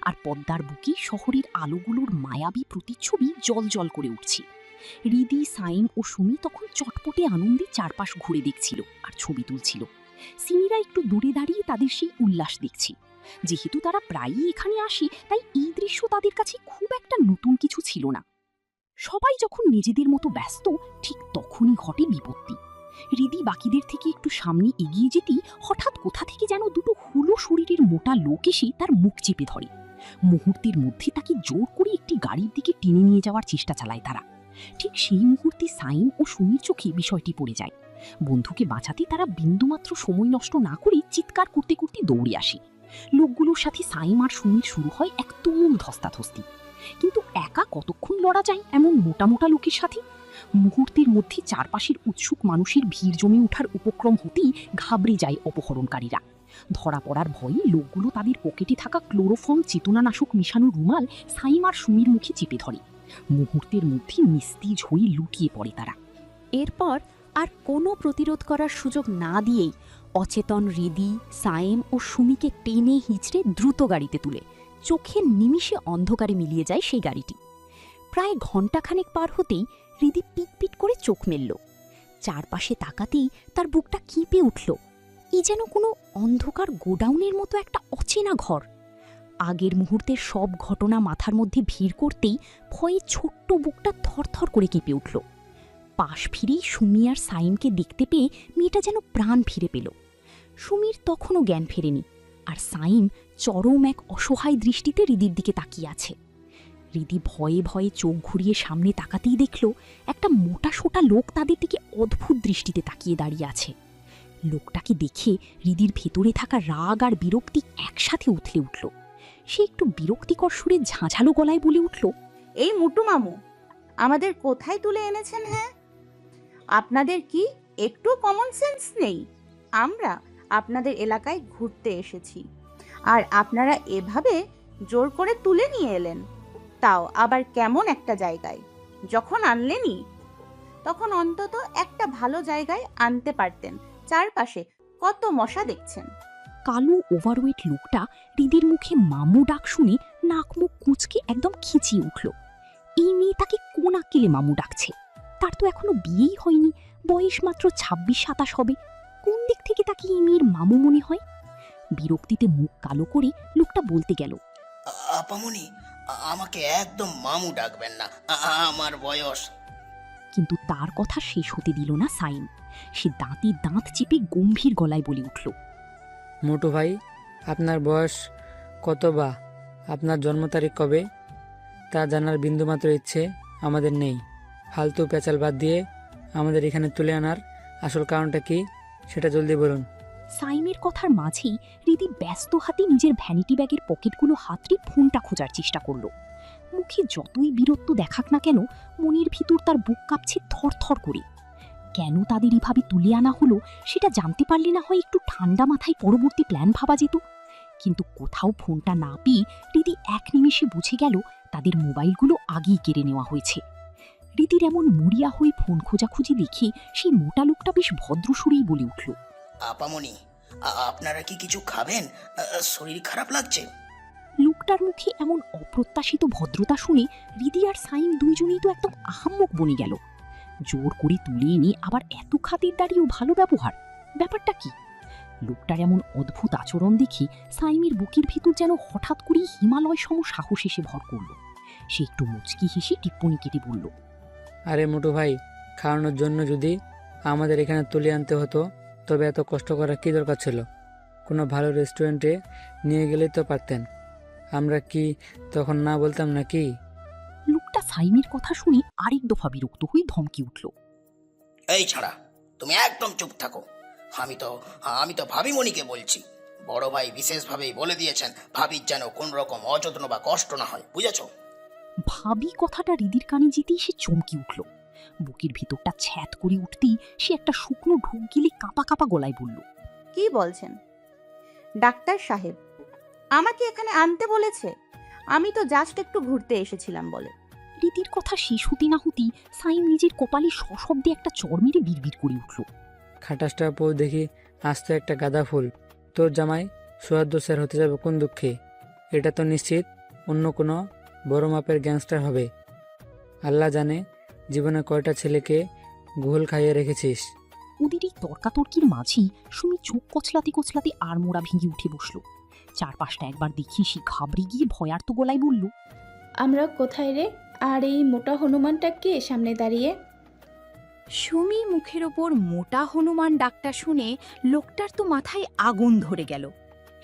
আর পদ্মার বুকে শহরের আলোগুলোর মায়াবী প্রতিচ্ছবি জলজল করে উঠছে। হৃদি, সাইম ও সুমি তখন চটপটে আনন্দে চারপাশ ঘুরে দেখছিল আর ছবি তুলছিল। সিমিরা একটু দূরে দাঁড়িয়ে তাদের সেই উল্লাস দেখছে। যেহেতু তারা প্রায়ই এখানে আসে, তাই এই দৃশ্য তাদের কাছে খুব একটা নতুন কিছু ছিল না। সবাই যখন নিজেদের মতো ব্যস্ত, ঠিক তখনই ঘটে বিপত্তি। হৃদি বাকিদের থেকে একটু সামনে এগিয়ে যেতেই হঠাৎ কোথা থেকে যেন দুটো হুলো শরীরের মোটা লোক এসে তার মুখ চেপে ধরে। মুহূর্তের মধ্যে তাকে জোর করে একটি গাড়ির দিকে টেনে নিয়ে যাওয়ার চেষ্টা চালায় তারা। ঠিক সেই মুহূর্তে সাইম ও সুমির চোখে বিষয়টি পড়ে যায়। বন্ধুকে বাঁচাতে তারা বিন্দুমাত্র সময় নষ্ট না করে চিৎকার করতে করতে দৌড়ে আসে। লোকগুলোর সাথে সাইম আর সুমির শুরু হয় এক তুমুল ধস্তাধস্তি। কিন্তু একা কতক্ষণ লড়া যায় এমন মোটা মোটা লোকের সাথে? মুহূর্তের মধ্যে চারপাশের উৎসুক মানুষের ভিড় জমে ওঠার উপক্রম হতেই ঘাবড়ে যায় অপহরণকারীরা। ধরা পড়ার ভয়ে লোকগুলো তাদের পকেটে থাকা ক্লোরোফর্ম চেতনানাশক মিশানো রুমাল সাইম আর সুমির মুখে চেপে ধরে। মুহূর্তের মধ্যে নিস্তেজ হয়ে লুটিয়ে পড়ে তারা। এরপর আর কোনো প্রতিরোধ করার সুযোগ না দিয়েই অচেতন হৃদি, সাইম ও সুমিকে টেনে হিঁচড়ে দ্রুত গাড়িতে তুলে চোখের নিমিষে অন্ধকারে মিলিয়ে যায় সেই গাড়িটি। প্রায় ঘণ্টাখানেক পার হতেই হৃদি পিটপিট করে চোখ মেলল। চারপাশে তাকাতেই তার বুকটা কেঁপে উঠল। এ যেন কোনো অন্ধকার গোডাউনের মতো একটা অচেনা ঘর। আগের মুহূর্তের সব ঘটনা মাথার মধ্যে ভিড় করতেই ভয়ে ছোট্ট বুকটা থরথর করে কেঁপে উঠল। পাশ ফিরেই সুমি আর সাইমকে দেখতে পেয়ে মেয়েটা যেন প্রাণ ফিরে পেল। সুমির তখনও জ্ঞান ফেরেনি, আর সাইম চরম এক অসহায় দৃষ্টিতে হৃদির দিকে তাকিয়ে আছে। হৃদি ভয়ে ভয়ে চোখ ঘুরিয়ে সামনে তাকাতেই দেখল একটা মোটা সোটা লোক তাদের দিকে অদ্ভুত দৃষ্টিতে তাকিয়ে দাঁড়িয়ে আছে। লোকটাকে দেখে হৃদির ভেতরে থাকা রাগ আর বিরক্তি একসাথে উথলে উঠল। সে একটু বিরক্তিকর সুরে ঝাঁঝালো গলায় বলে উঠল, এই মুটু মামু, আমাদের কোথায় তুলে এনেছেন? হ্যাঁ, আপনাদের কি একটু কমন সেন্স নেই? আমরা আপনাদের এলাকায় ঘুরতে এসেছি, আর আপনারা এভাবে জোর করে তুলে নিয়ে এলেন, তাও আবার কেমন একটা জায়গায়। যখন আনলেনই তখন অন্তত একটা ভালো জায়গায় আনতে পারতেন। চারপাশে কত মশা দেখছেন। কালো ওভারওয়েট লোকটা হৃদির মুখে মামু ডাক শুনে নাক মুখ কুঁচকে একদম খিচিয়ে উঠল। এই মেয়ে তাকে কোন আক্কেলে মামু ডাকছে? তার তো এখনো বিয়েই হয়নি, বয়স মাত্র 26-27 হবে। কোন দিক থেকে তাকে এই মেয়ের মামু মনে হয়? বিরক্তিতে মুখ কালো করে লোকটা বলতে গেল, আপামনি, আমাকে একদম মামু ডাকবেন না, আমার বয়স। কিন্তু তার কথা শেষ হতে দিল না সাইম। সে দাঁতে দাঁত চেপে গম্ভীর গলায় বলে উঠল, মোটু ভাই, আপনার বয়স কত বা আপনার জন্ম তারিখ কবে তা জানার বিন্দুমাত্র ইচ্ছে আমাদের নেই। ফালতু পেঁচাল বাদ দিয়ে আমাদের এখানে তুলে আনার আসল কারণটা কি সেটা জলদি বলুন। সাইমের কথার মাঝেই হৃদি ব্যস্ত হাতে নিজের ভ্যানিটি ব্যাগের পকেটগুলো হাতড়ে ফোনটা খোঁজার চেষ্টা করল। মুখে যতই বীরত্ব দেখাক না কেন, মনের ভিতর তার বুক কাঁপছে থরথর করে। কেন তাদের এভাবে তুলে আনা হলো সেটা জানতে পারলে না হয় একটু ঠান্ডা মাথায় পরবর্তী প্ল্যান ভাবা যেত। কিন্তু কোথাও ফোনটা না পেয়ে হৃদি এক নিমেষে বুঝে গেল তাদের মোবাইলগুলো আগেই কেড়ে নেওয়া হয়েছে। হৃদির এমন মরিয়া হয়ে ফোন খোঁজাখুঁজি দেখে সেই মোটা লোকটা বেশ ভদ্র সুরেই বলে উঠল, আপামনি, আপনারা কি কিছু খাবেন? শরীর খারাপ লাগছে। লোকটার মুখে এমন অপ্রত্যাশিত ভদ্রতা শুনে হৃদি আর সাইম দুইজনেই তো একদম আহাম্মক বনে গেল। জোর করে তুলে এনে আবার এত খাতিরদারি ও ভালো ব্যবহার, ব্যাপারটা কি? লোকটার এমন অদ্ভুত আচরণ দেখে সাইমের বুকের ভিতর যেন হঠাৎ করেই হিমালয় সম সাহস এসে ভর করল। সে একটু মুচকি হেসে টিপ্পনি কেটে বলল, আরে মোটু ভাই, খাওয়ানোর জন্য যদি আমাদের এখানে তুলে আনতে হতো তবে এত কষ্ট করার কী দরকার ছিল? কোনো ভালো রেস্টুরেন্টে নিয়ে গেলেই তো পারতেন। আমরা কি তখন না বলতাম নাকি? লোকটা সাইমের কথা শুনে আরেক দফা বিরক্ত হয়ে ধমকে উঠল, এই ছাড়া, তুমি একদম চুপ থাকো। আমি তো ভাবিমণিকে বলছি। বড় ভাই বিশেষভাবেই বলে দিয়েছেন ভাবির যেন কোন রকম অযত্ন বা কষ্ট না হয়, বুঝেছো? ভাবি কথাটা হৃদির কানে যেতেই সে চমকে উঠল। বুকের ভিতরটা ছ্যাত করে উঠতেই সে একটা শুকনো ঢোক গিলে কাঁপা কাঁপা গলায় বলল, কি বলছেন ডাক্তার সাহেব? আমাকে এখানে আনতে বলেছে? আমি তো জাস্ট একটু ঘুরতে এসেছিলাম বলে। হৃদির কথা শেষ হতে না হতেই সাইম নিজের কপালে সশব্দে একটা চড় মেরে বিড়বিড় করে উঠল, খাটাসটা পর দেখি আস্ত একটা গাঁদা ফুল। তোর জামাই সোহাদ্দ স্যার হতে যাবে কোন দুঃখে? এটা তো নিশ্চিত অন্য কোনো বড় মাপের গ্যাংস্টার হবে। আল্লাহ জানে জীবনে কয়টা ছেলেকে ঘোল খাইয়ে রেখেছিস। ওদের এই তর্কাতর্কির মাঝেই সুমি চোখ কচলাতে কচলাতে আর মোড়া ভেঙে উঠে বসল। চারপাশটা একবার দেখি সে ঘাবড়ে গিয়ে ভয়ার্ত গলায় বলল, আমরা কোথায় রে? আর এই মোটা হনুমানটা কে সামনে দাঁড়িয়ে? সুমি মুখের ওপর মোটা হনুমান ডাকটা শুনে লোকটার তো মাথায় আগুন ধরে গেল।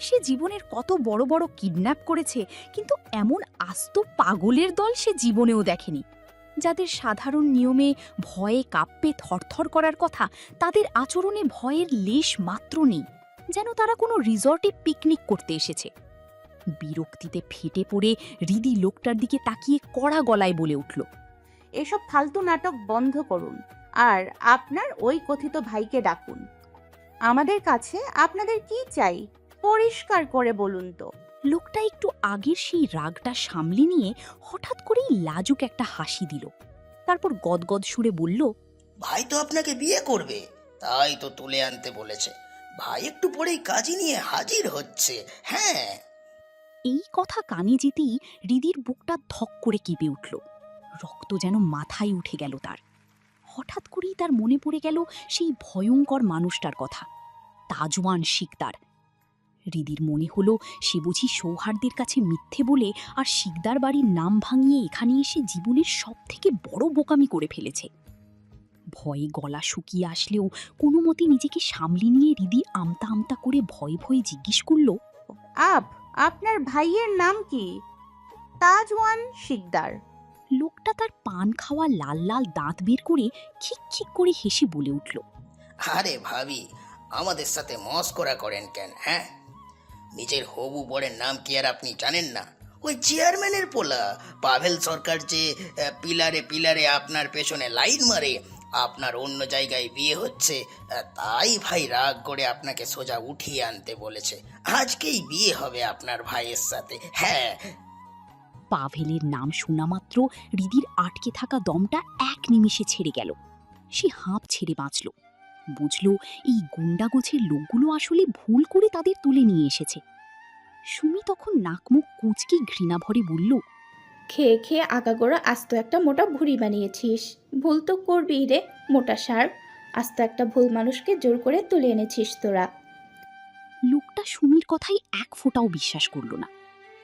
সে জীবনের কত বড় বড় কিডন্যাপ করেছে, কিন্তু এমন আস্ত পাগলের দল সে জীবনেও দেখেনি। যাদের সাধারণ নিয়মে ভয়ে কাঁপে থরথর করার কথা, তাদের আচরণে ভয়ের লেশ মাত্র নেই, যেন তারা কোনো রিসর্টে পিকনিক করতে এসেছে। বিরক্তিতে ফেটে পড়ে হৃদি লোকটার দিকে তাকিয়ে কড়া গলায় বলে উঠল, এসব ফালতু নাটক বন্ধ করুন আর আপনার ওই কথিত ভাইকে ডাকুন। আমাদের কাছে আপনাদের কি চাই পরিষ্কার করে বলুন তো। লোকটা একটু আগের সেই রাগটা সামলে নিয়ে হঠাৎ করেই লাজুক একটা হাসি দিল। তারপর গদগদ সুরে বলল, ভাই তো আপনাকে বিয়ে করবে, তাই তো তুলে আনতে বলেছে। ভাই একটু পরেই কাজী নিয়ে হাজির হচ্ছে। হ্যাঁ। এই কথা কানে যেতেই হৃদির বুকটা ধক করে কেঁপে উঠল। রক্ত যেন মাথায় উঠে গেল তার। হঠাৎ করেই তার মনে পড়ে গেল সেই ভয়ঙ্কর মানুষটার কথা, তাজওয়ান শিকদার। হৃদির মনে হলো সে বুঝি সৌহার্দের কাছে মিথ্যে বলে আর শিকদার বাড়ির নাম ভাঙিয়ে এখানে এসে জীবনের সব থেকে বড় বোকামি করে ফেলেছে। ভয়ে গলা শুকিয়ে আসলেও কোনো মতে নিজেকে সামলে নিয়ে হৃদি আমতা আমতা করে ভয়ে ভয়ে জিজ্ঞেস করল, আপনার ভাইয়ের নাম কি? তাজওয়ান শিকদার। লোকটা তার পান খাওয়া লাল লাল দাঁত বের করে খিক খিক করে হেসে বলে উঠল, আরে ভাবি, আমাদের সাথে মস্করা করেন কেন? হ্যাঁ, নিজের হবু বরের নাম কি আর আপনি জানেন না? ওই চেয়ারম্যানের পোলা পাভেল সরকার যে পিলারে পিলারে আপনার পেছনে লাইন মারে। আপনার অন্য জায়গায় বিয়ে হচ্ছে, তাই ভাই রাগ করে আপনাকে সোজা উঠিয়ে আনতে বলেছে। আজকেই বিয়ে হবে আপনার ভাইয়ের সাথে। হ্যাঁ। পাভেলের নাম শোনা মাত্র হৃদির আটকে থাকা দমটা এক নিমিষে ছেড়ে গেল। সে হাঁপ ছেড়ে বাঁচল। বুঝল এই গুন্ডাগোছের লোকগুলো আসলে ভুল করে তাদের তুলে নিয়ে এসেছে। সুমি তখন নাকমুখ কুঁচকে ঘৃণা ভরে বলল, খেয়ে খেয়ে আগাগোড়া আস্ত একটা মোটা ভুঁড়ি বানিয়েছিস। ভুল তো করবি রে মোটা সার। আস্ত একটা ভুল মানুষকে জোর করে তুলে এনেছিস তোরা। লোকটা সুমির কথাই এক ফোঁটাও বিশ্বাস করল না।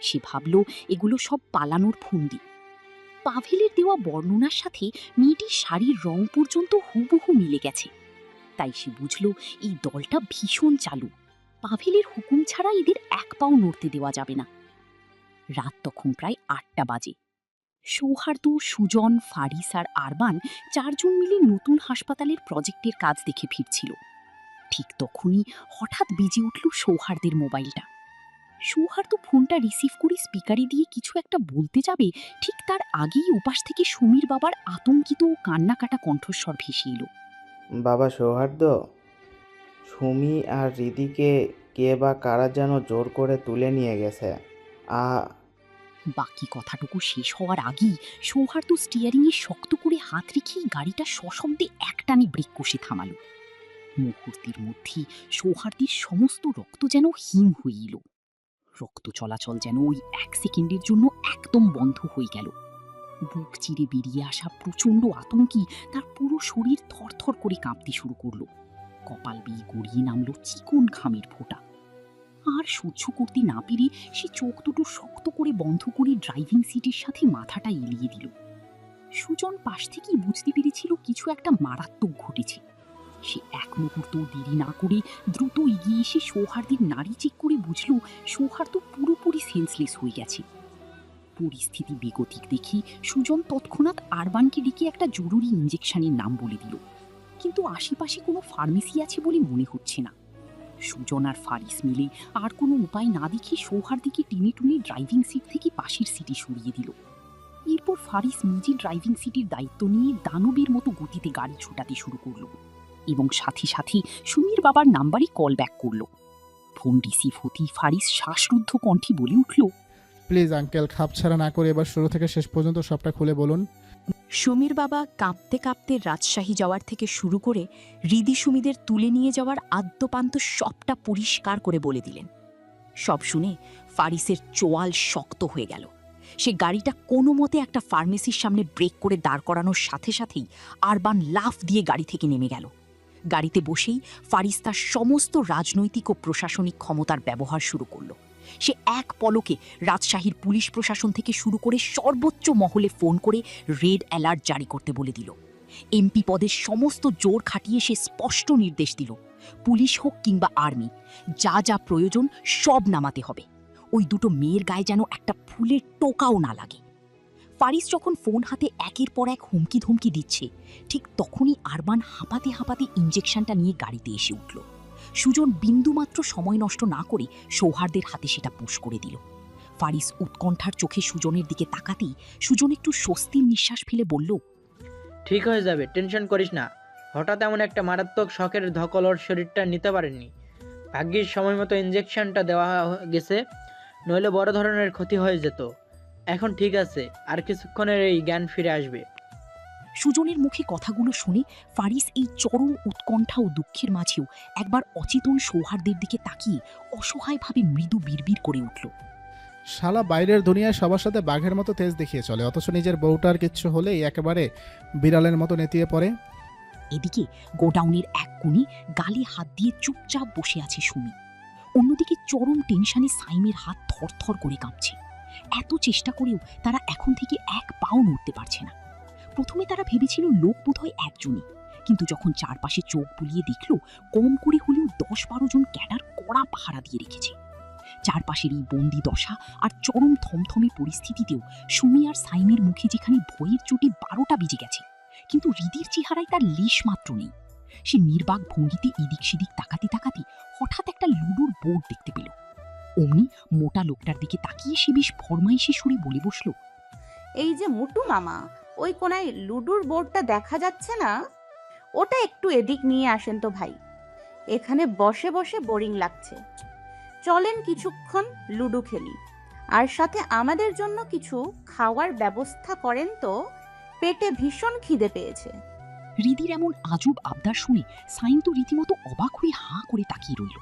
সে ভাবল এগুলো সব পালানোর ফন্দি। পাভেলের দেওয়া বর্ণনার সাথে মেয়েটির শাড়ির রং পর্যন্ত হুবহু মিলে গেছে। তাই সে বুঝল এই দলটা ভীষণ চালু। পাভেলের হুকুম ছাড়া এদের এক পাও নড়তে দেওয়া যাবে না। রাত তখন প্রায় 8টা বাজে। সৌহার্দ্য, সুজন, ফারিস আর আরবান 4 জন মিলে নতুন হাসপাতালের প্রজেক্টের কাজ দেখে ফিরছিল। ঠিক তখনই হঠাৎ বেজে উঠল সৌহার্দের মোবাইলটা। সৌহার্দ্য ফোনটা রিসিভ করে স্পিকারে দিয়ে কিছু একটা বলতে যাবে, ঠিক তার আগেই উপাস থেকে সুমির বাবার আতঙ্কিত ও কান্নাকাটা কণ্ঠস্বর ভেসে এলো। বাবা সৌহার্দ্য, সুমি আর হৃদিকে কে বা কারা যেন জোর করে তুলে নিয়ে গেছে। বাকি কথাটুকু শেষ হওয়ার আগেই সৌহার্দ্য স্টিয়ারিংয়ে শক্ত করে হাত রেখেই গাড়িটা সশব্দে একটানে ব্রেক কষে থামালো। মুহূর্তের মধ্যেই সৌহার্দ্যের সমস্ত রক্ত যেন হিম হয়ে এলো। রক্ত চলাচল যেন ওই 1 সেকেন্ডের জন্য একদম বন্ধ হয়ে গেল। বুক চিরে বেরিয়ে আসা প্রচণ্ড আতঙ্কে তার পুরো শরীর থরথর করে কাঁপতে শুরু করলো। কপাল বেয়ে গড়িয়ে নামলো চিকন ঘামের ফোঁটা। আর সহ্য করতে না পেরে সে চোখ দুটো শক্ত করে বন্ধ করে ড্রাইভিং সিটের সাথে মাথাটা এলিয়ে দিল। সুজন পাশ থেকেই বুঝতে পেরেছিল কিছু একটা মারাত্মক ঘটেছে। সে এক মুহূর্ত দেরি না করে দ্রুত এগিয়ে এসে সৌহার্দের নাড়ি চেক করে বুঝল সৌহার্দ পুরোপুরি সেন্সলেস হয়ে গেছে। পরিস্থিতি বেগতিক দেখে সুজন তৎক্ষণাৎ আরবানকে ডেকে একটা জরুরি ইঞ্জেকশনের নাম বলে দিল, কিন্তু আশেপাশে কোনো ফার্মেসি আছে বলে মনে হচ্ছে না। সুজন আর ফারিস মিলে আর কোনো উপায় না দেখে সৌহার্দিকে টেনে টুনে ড্রাইভিং সিট থেকে পাশের সিটে সরিয়ে দিল। এরপর ফারিস নিজে ড্রাইভিং সিটের দায়িত্ব নিয়ে দানবের মতো গতিতে গাড়ি ছোটাতে শুরু করলো এবং সাথে সাথে সুমির বাবার নাম্বারে কল ব্যাক করলো। ফোন রিসিভ হতেই ফারিস শ্বাসরুদ্ধ কণ্ঠে বলে উঠল, প্লিজ আঙ্কেল, খাপ ছাড়া না করে এবার শুরু থেকে শেষ পর্যন্ত সবটা খুলে বলুন। সুমির বাবা কাঁপতে কাঁপতে রাজশাহী যাওয়ার থেকে শুরু করে হৃদি সুমিদের তুলে নিয়ে যাওয়ার আদ্যপান্ত সবটা পরিষ্কার করে বলে দিলেন। সব শুনে ফারিসের চোয়াল শক্ত হয়ে গেল। সে গাড়িটা কোনো মতে একটা ফার্মেসির সামনে ব্রেক করে দাঁড় করানোর সাথে সাথেই আরবান লাফ দিয়ে গাড়ি থেকে নেমে গেল। গাড়িতে বসেই ফারিস তার সমস্ত রাজনৈতিক ও প্রশাসনিক ক্ষমতার ব্যবহার শুরু করল। সে এক পলকে রাজশাহীর পুলিশ প্রশাসন থেকে শুরু করে সর্বোচ্চ মহলে ফোন করে রেড অ্যালার্ট জারি করতে বলে দিল। এমপি পদের সমস্ত জোর খাটিয়ে সে স্পষ্ট নির্দেশ দিল, পুলিশ হোক কিংবা আর্মি, যা যা প্রয়োজন সব নামাতে হবে। ওই দুটো মেয়ের গায়ে যেন একটা ফুলের টোকাও না লাগে। ফারিস যখন ফোন হাতে একের পর এক হুমকি ধমকি দিচ্ছে, ঠিক তখনই আরবান হাঁপাতে হাঁপাতে ইঞ্জেকশনটা নিয়ে গাড়িতে এসে উঠল। সুজন বিন্দুমাত্র সময় নষ্ট না করে সৌহার্দের হাতে সেটা পুশ করে দিল। ফারিস উৎকণ্ঠার চোখে সুজনের দিকে তাকাতেই সুজন একটু স্বস্তির নিঃশ্বাস ফেলে বলল, ঠিক হয়ে যাবে, টেনশন করিস না। হঠাৎ এমন একটা মারাত্মক শকের ধকল ওর শরীরটা নিতে পারেনি। ভাগ্যিস সময় মতো ইঞ্জেকশনটা দেওয়া গেছে, নইলে বড় ধরনের ক্ষতি হয়ে যেত। এখন ঠিক আছে, আর কিছুক্ষণের এই জ্ঞান ফিরে আসবে। সুজনের মুখে কথাগুলো শুনে ফারিস এই চরম উৎকণ্ঠা ও দুঃখের মাঝেও একবার অচেতন সৌহার্দের দিকে তাকিয়ে অসহায়ভাবে মৃদু বিড়বিড় করে উঠল, শালা বাইরের দুনিয়ায় সবার সাথে বাঘের মতো তেজ দেখিয়ে চলে, অথচ নিজের বউটার কিচ্ছু হলেই একেবারে বিড়ালের মতো নেতিয়ে পড়ে। এদিকে গোডাউনের এক কোণে গালে হাত দিয়ে চুপচাপ বসে আছে সুমি। অন্যদিকে চরম টেনশনে সাইমের হাত থরথর করে কাঁপছে। এত চেষ্টা করেও তারা এখন থেকে এক পাও নড়তে পারছে না। প্রথমে তারা ভেবেছিল লোক বোধহয় একজনই, কিন্তু যখন চারপাশে চোখ বুলিয়ে দেখল কম করে হলেও 10-12 জন ক্যাডার কড়া পাহারা দিয়ে রেখেছে। চারপাশের এই বন্দি দশা আর চরম থমথমে পরিস্থিতিতেও সুমি আর সাইমের মুখে যেখানে ভয়ের চোটে 12টা বেজে গেছে, কিন্তু হৃদির চেহারায় তার লেশ মাত্র নেই। সে নির্বাক ভঙ্গিতে এদিক সেদিক তাকাতে তাকাতে হঠাৎ একটা লুডোর বোর্ড দেখতে পেল। অমনি মোটা লোকটার দিকে তাকিয়ে সে বেশ ফরমাইশি সুরে বলে বসল, এই যে মোটু মামা, ওই কোনায় লুডুর বোর্ডটা দেখা যাচ্ছে না? ওটা একটু এদিক নিয়ে আসেন তো ভাই, এখানে বসে বসে বোরিং লাগছে। চলেন কিছুক্ষণ লুডো খেলি, আর সাথে আমাদের জন্য কিছু খাওয়ার ব্যবস্থা করেন তো, পেটে ভীষণ খিদে পেয়েছে। হৃদির এমন আজব আবদার শুনে সাইম তো রীতিমতো অবাক হয়ে হাঁ করে তাকিয়ে রইল।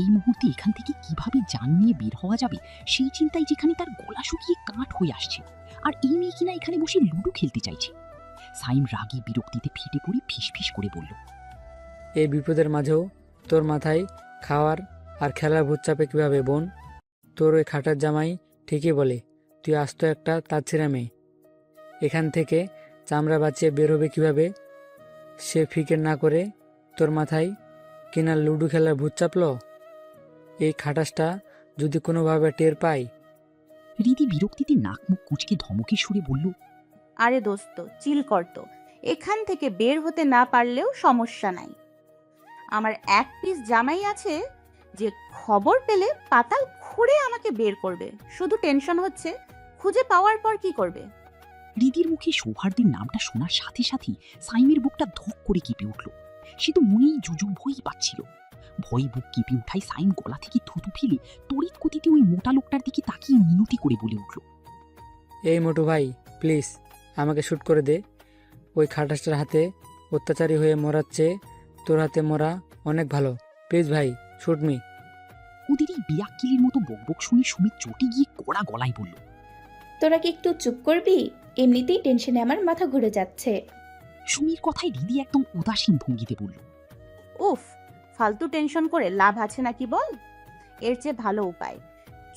এই মুহূর্তে এখান থেকে কিভাবে জান নিয়ে বের হওয়া যাবে সেই চিন্তায় যেখানে তার গলা শুকিয়ে কাঠ হয়ে আসছে, আর এই মেয়ে কিনা এখানে বসে লুডো খেলতে চাইছে। সাইম রাগে বিরক্তিতে ফেটে পড়ে ফিসফিস করে বলল, এই বিপদের মাঝেও তোর মাথায় খাওয়ার আর খেলার ভূত চাপে কীভাবে বোন? তোর ওই খাটার জামাই ঠিকই বলে, তুই আস্ত একটা তাচ্ছিরা মেয়ে। এখান থেকে চামড়া বাঁচিয়ে বের হবে কীভাবে? সে ফিকের না করে তোর মাথায় কিনা লুডো খেলার ভূত চাপল? এই খাটাসটা যদি কোনোভাবে টের পাই। হৃদি বিরক্তিতে নাক মুখ কুচকে ধমকে সুরে বলল, আরে দোস্ত, চিল করতো, এখান থেকে বের হতে না পারলেও সমস্যা নাই। আমার এক পিস জামাই আছে যে খবর পেলে পাতাল খুঁড়ে আমাকে বের করবে। শুধু টেনশন হচ্ছে খুঁজে পাওয়ার পর কি করবে। হৃদির মুখে সৌহার্দের নামটা শোনার সাথে সাথেই সাইমের বুকটা ধক করে কেঁপে উঠল। সে তো মনেই জুজু ভয়ই পাচ্ছিল। ভয়ে বুক কেঁপে উঠায় সাইম গলা থেকে থুতু ফেলে তড়িৎ গতিতে ওই মোটা লোকটার দিকে তাকিয়ে মিনতি করে বলে উঠল, এই মোটু ভাই, প্লিজ আমাকে শ্যুট করে দে। ওই খাটাসটার হাতে অত্যাচারী হয়ে মরার চেয়ে তোর হাতে মরা অনেক ভালো। প্লিজ ভাই, শ্যুট মি। ওদের এই বিয়াক্কিলির মতো বকবক শুনে সুমি চটে গিয়ে কড়া গলায় বলল, তোরা কি একটু চুপ করবি? এমনিতেই টেনশনে আমার মাথা ঘুরে যাচ্ছে। সুমির কথায় হৃদি একদম উদাসীন ভঙ্গিতে বলল, উফ, ফালতু টেনশন করে লাভ আছে নাকি বল? এর চেয়ে ভালো উপায়,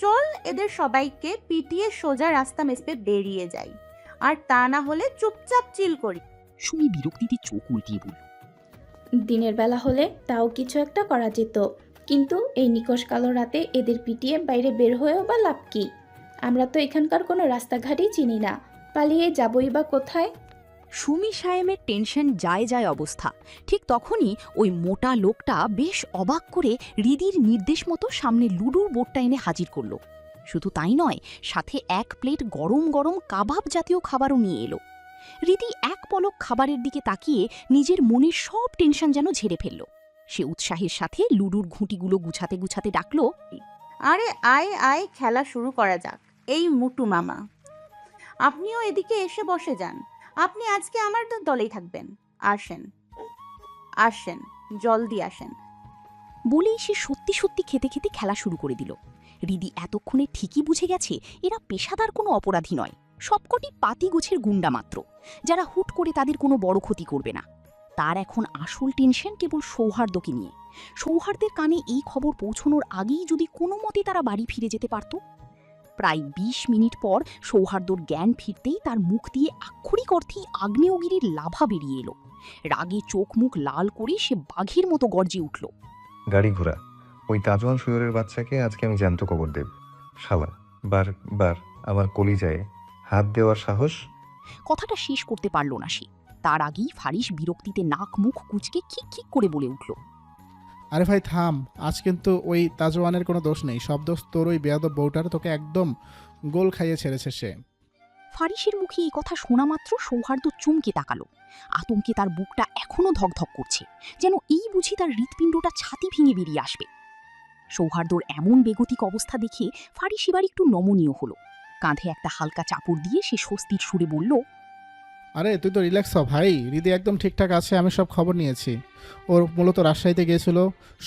চল এদের সবাইকে পিটিয়ে সোজা রাস্তা মেসপে বেরিয়ে যাই, আর তা না হলে চুপচাপ চিল করি। সুমি বিরক্তিতে চোখ উল্টিয়ে বলল, দিনের বেলা হলে তাও কিছু একটা করা যেত, কিন্তু এই নিকষ কালো রাতে এদের পিটিয়ে বাইরে বের হয়েও বা লাভ কি? আমরা তো এখানকার কোনো রাস্তাঘাটই চিনি না, পালিয়ে যাবই বা কোথায়? সুমি সায়েমের টেনশন যায় যায় অবস্থা। ঠিক তখনই ওই মোটা লোকটা বেশ অবাক করে হৃদির নির্দেশ মতো সামনে লুডুর বোর্ডটা এনে হাজির করলো। শুধু তাই নয়, সাথে এক প্লেট গরম গরম কাবাব জাতীয় খাবারও নিয়ে এলো। হৃদি এক পলক খাবারের দিকে তাকিয়ে নিজের মনের সব টেনশন যেন ঝেড়ে ফেলল। সে উৎসাহের সাথে লুডুর ঘুঁটিগুলো গুছাতে গুছাতে ডাকলো, আরে আয় আয়, খেলা শুরু করা যাক। এই মুটু মামা, আপনিও এদিকে এসে বসে যান। আপনি আজকে আমার দলেই থাকবেন। আসেন আসেন, জলদি আসেন। বলেই সে সত্যি সত্যি খেতে খেতে খেলা শুরু করে দিল। হৃদি এতক্ষণে ঠিকই বুঝে গেছে এরা পেশাদার কোনো অপরাধী নয়, সবকটি পাতি গোছের গুন্ডা মাত্র, যারা হুট করে তাদের কোনো বড় ক্ষতি করবে না। তার এখন আসল টেনশন কেবল সৌহার্দ্যকে নিয়ে। সৌহার্দ্যের কানে এই খবর পৌঁছনোর আগেই যদি কোনো মতে তারা বাড়ি ফিরে যেতে পারত। প্রায় ২০ মিনিট পর সৌহার্দ্যর জ্ঞান ফিরতেই তার মুখ দিয়ে আক্ষরিক অর্থেই আগ্নেয়গিরির লাভা বেরিয়ে এলো। রাগে চোখ মুখ লাল করে সে বাঘের মতো গর্জে উঠল, গাড়ি ঘোড়া, ওই তাজওয়ান শুয়োরের বাচ্চাকে আজকে আমি জ্যান্ত কবর দেব। শালা বারবার আমার কলিজায় হাত দেওয়ার সাহস। কথাটা শেষ করতে পারল না সে। তার আগেই ফারিস বিরক্তিতে নাক মুখ কুচকে খিক খিক করে বলে উঠল, আরে ভাই থাম, আজ কিন্তু ওই তাজওয়ানের কোনো দোষ নেই, সব দোষ তোর ওই বেয়াদব বউটার, তোকে একদম গোল খাইয়ে ছেড়েছে সে। ফারিসের মুখে এই কথা শোনা মাত্র সৌহার্দ্য চমকে তাকালো। আতঙ্কে তার বুকটা এখনো ধকধক করছে, যেন এই বুঝি তার হৃৎপিণ্ডটা ছাতি ভেঙে বেরিয়ে আসবে। সৌহার্দ্যর এমন বেগতিক অবস্থা দেখে ফারিস এবার একটু নমনীয় হলো। কাঁধে একটা হালকা চাপড় দিয়ে সে স্বস্তির সুরে বলল, আরে তুই তো রিল্যাক্স হ ভাই, হৃদি একদম ঠিকঠাক আছে, আমি সব খবর নিয়েছি। ওর মূলত রাজশাহীতে গিয়েছিল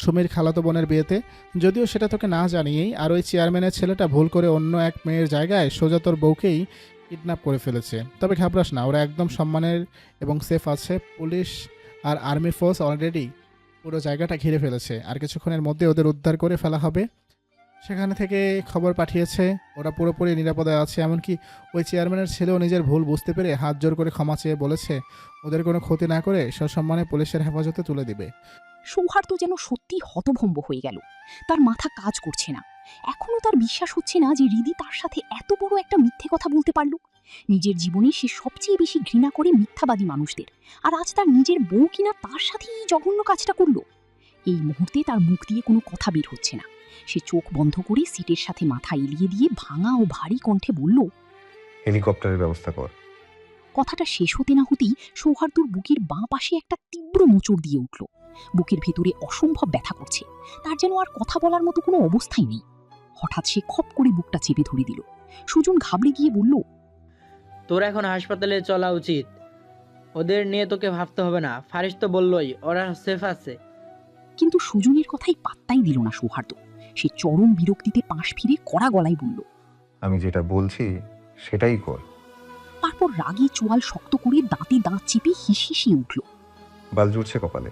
সুমির খালাতো বোনের বিয়েতে, যদিও সেটা তোকে না জানিয়েই। আর ওই চেয়ারম্যানের ছেলেটা ভুল করে অন্য এক মেয়ের জায়গায় সোজা তোর বউকেই কিডন্যাপ করে ফেলেছে। তবে ঘাবড়াস না, ওরা একদম সম্মানের এবং সেফ আছে। পুলিশ আর আর্মি ফোর্স অলরেডি পুরো জায়গাটা ঘিরে ফেলেছে, আর কিছুক্ষণের মধ্যে ওদের উদ্ধার করে ফেলা হবে। সেখানে থেকে খবর পাঠিয়েছে ওরা পুরোপুরি নিরাপদে আছে। এমনকি ওই চেয়ারম্যানের ছেলেও নিজের ভুল বুঝতে পেরে হাত জোর করে ক্ষমা চেয়ে বলেছে ওদের কোনো ক্ষতি না করে সসম্মানে পুলিশের হেফাজতে তুলে দিবে। সৌহার্দ্য যেন সত্যি হতভম্ব হয়ে গেল। তার মাথা কাজ করছে না। এখনো তার বিশ্বাস হচ্ছে না যে হৃদি তার সাথে এত বড় একটা মিথ্যে কথা বলতে পারল। নিজের জীবনে সে সবচেয়ে বেশি ঘৃণা করে মিথ্যাবাদী মানুষদের, আর আজ তার নিজের বউ কিনা তার সাথে এই জঘন্য কাজটা করলো। এই মুহূর্তে তার মুখ দিয়ে কোনো কথা বের হচ্ছে না। সে চোখ বন্ধ করে সিটের সাথে মাথা এলিয়ে দিয়ে ভাঙা ও ভারী কণ্ঠে বলল, হেলিকপ্টারের ব্যবস্থা কর। কথাটা শেষ হতে না হতেই সৌহার্দ্যর বুকের বাঁ পাশে একটা তীব্র মোচড় দিয়ে উঠল। বুকের ভেতরে অসম্ভব ব্যথা করছে, তার যেন আর কথা বলার মতো কোনো অবস্থাই নেই। হঠাৎ সে খপ করে বুকটা চেপে ধরে দিল। সুজন ঘাবড়ে গিয়ে বলল, তোর এখন হাসপাতালে চলা উচিত, ওদের নিয়ে তোকে ভাবতে হবে না। ফারিস তো বললই ওরা সেফ আছে। কিন্তু সুজনের কথাই পাত্তাই দিল না সৌহার্দ্য। সে চরম বিরক্তিতে পাশ ফিরে কড়া গলায় বলল, আমি যেটা বলছি সেটাই কর। তারপর রাগে চোয়াল শক্ত করে দাঁতে দাঁত চেপে হিসিয়ে উঠল। বাল জুড়ছে কপালে।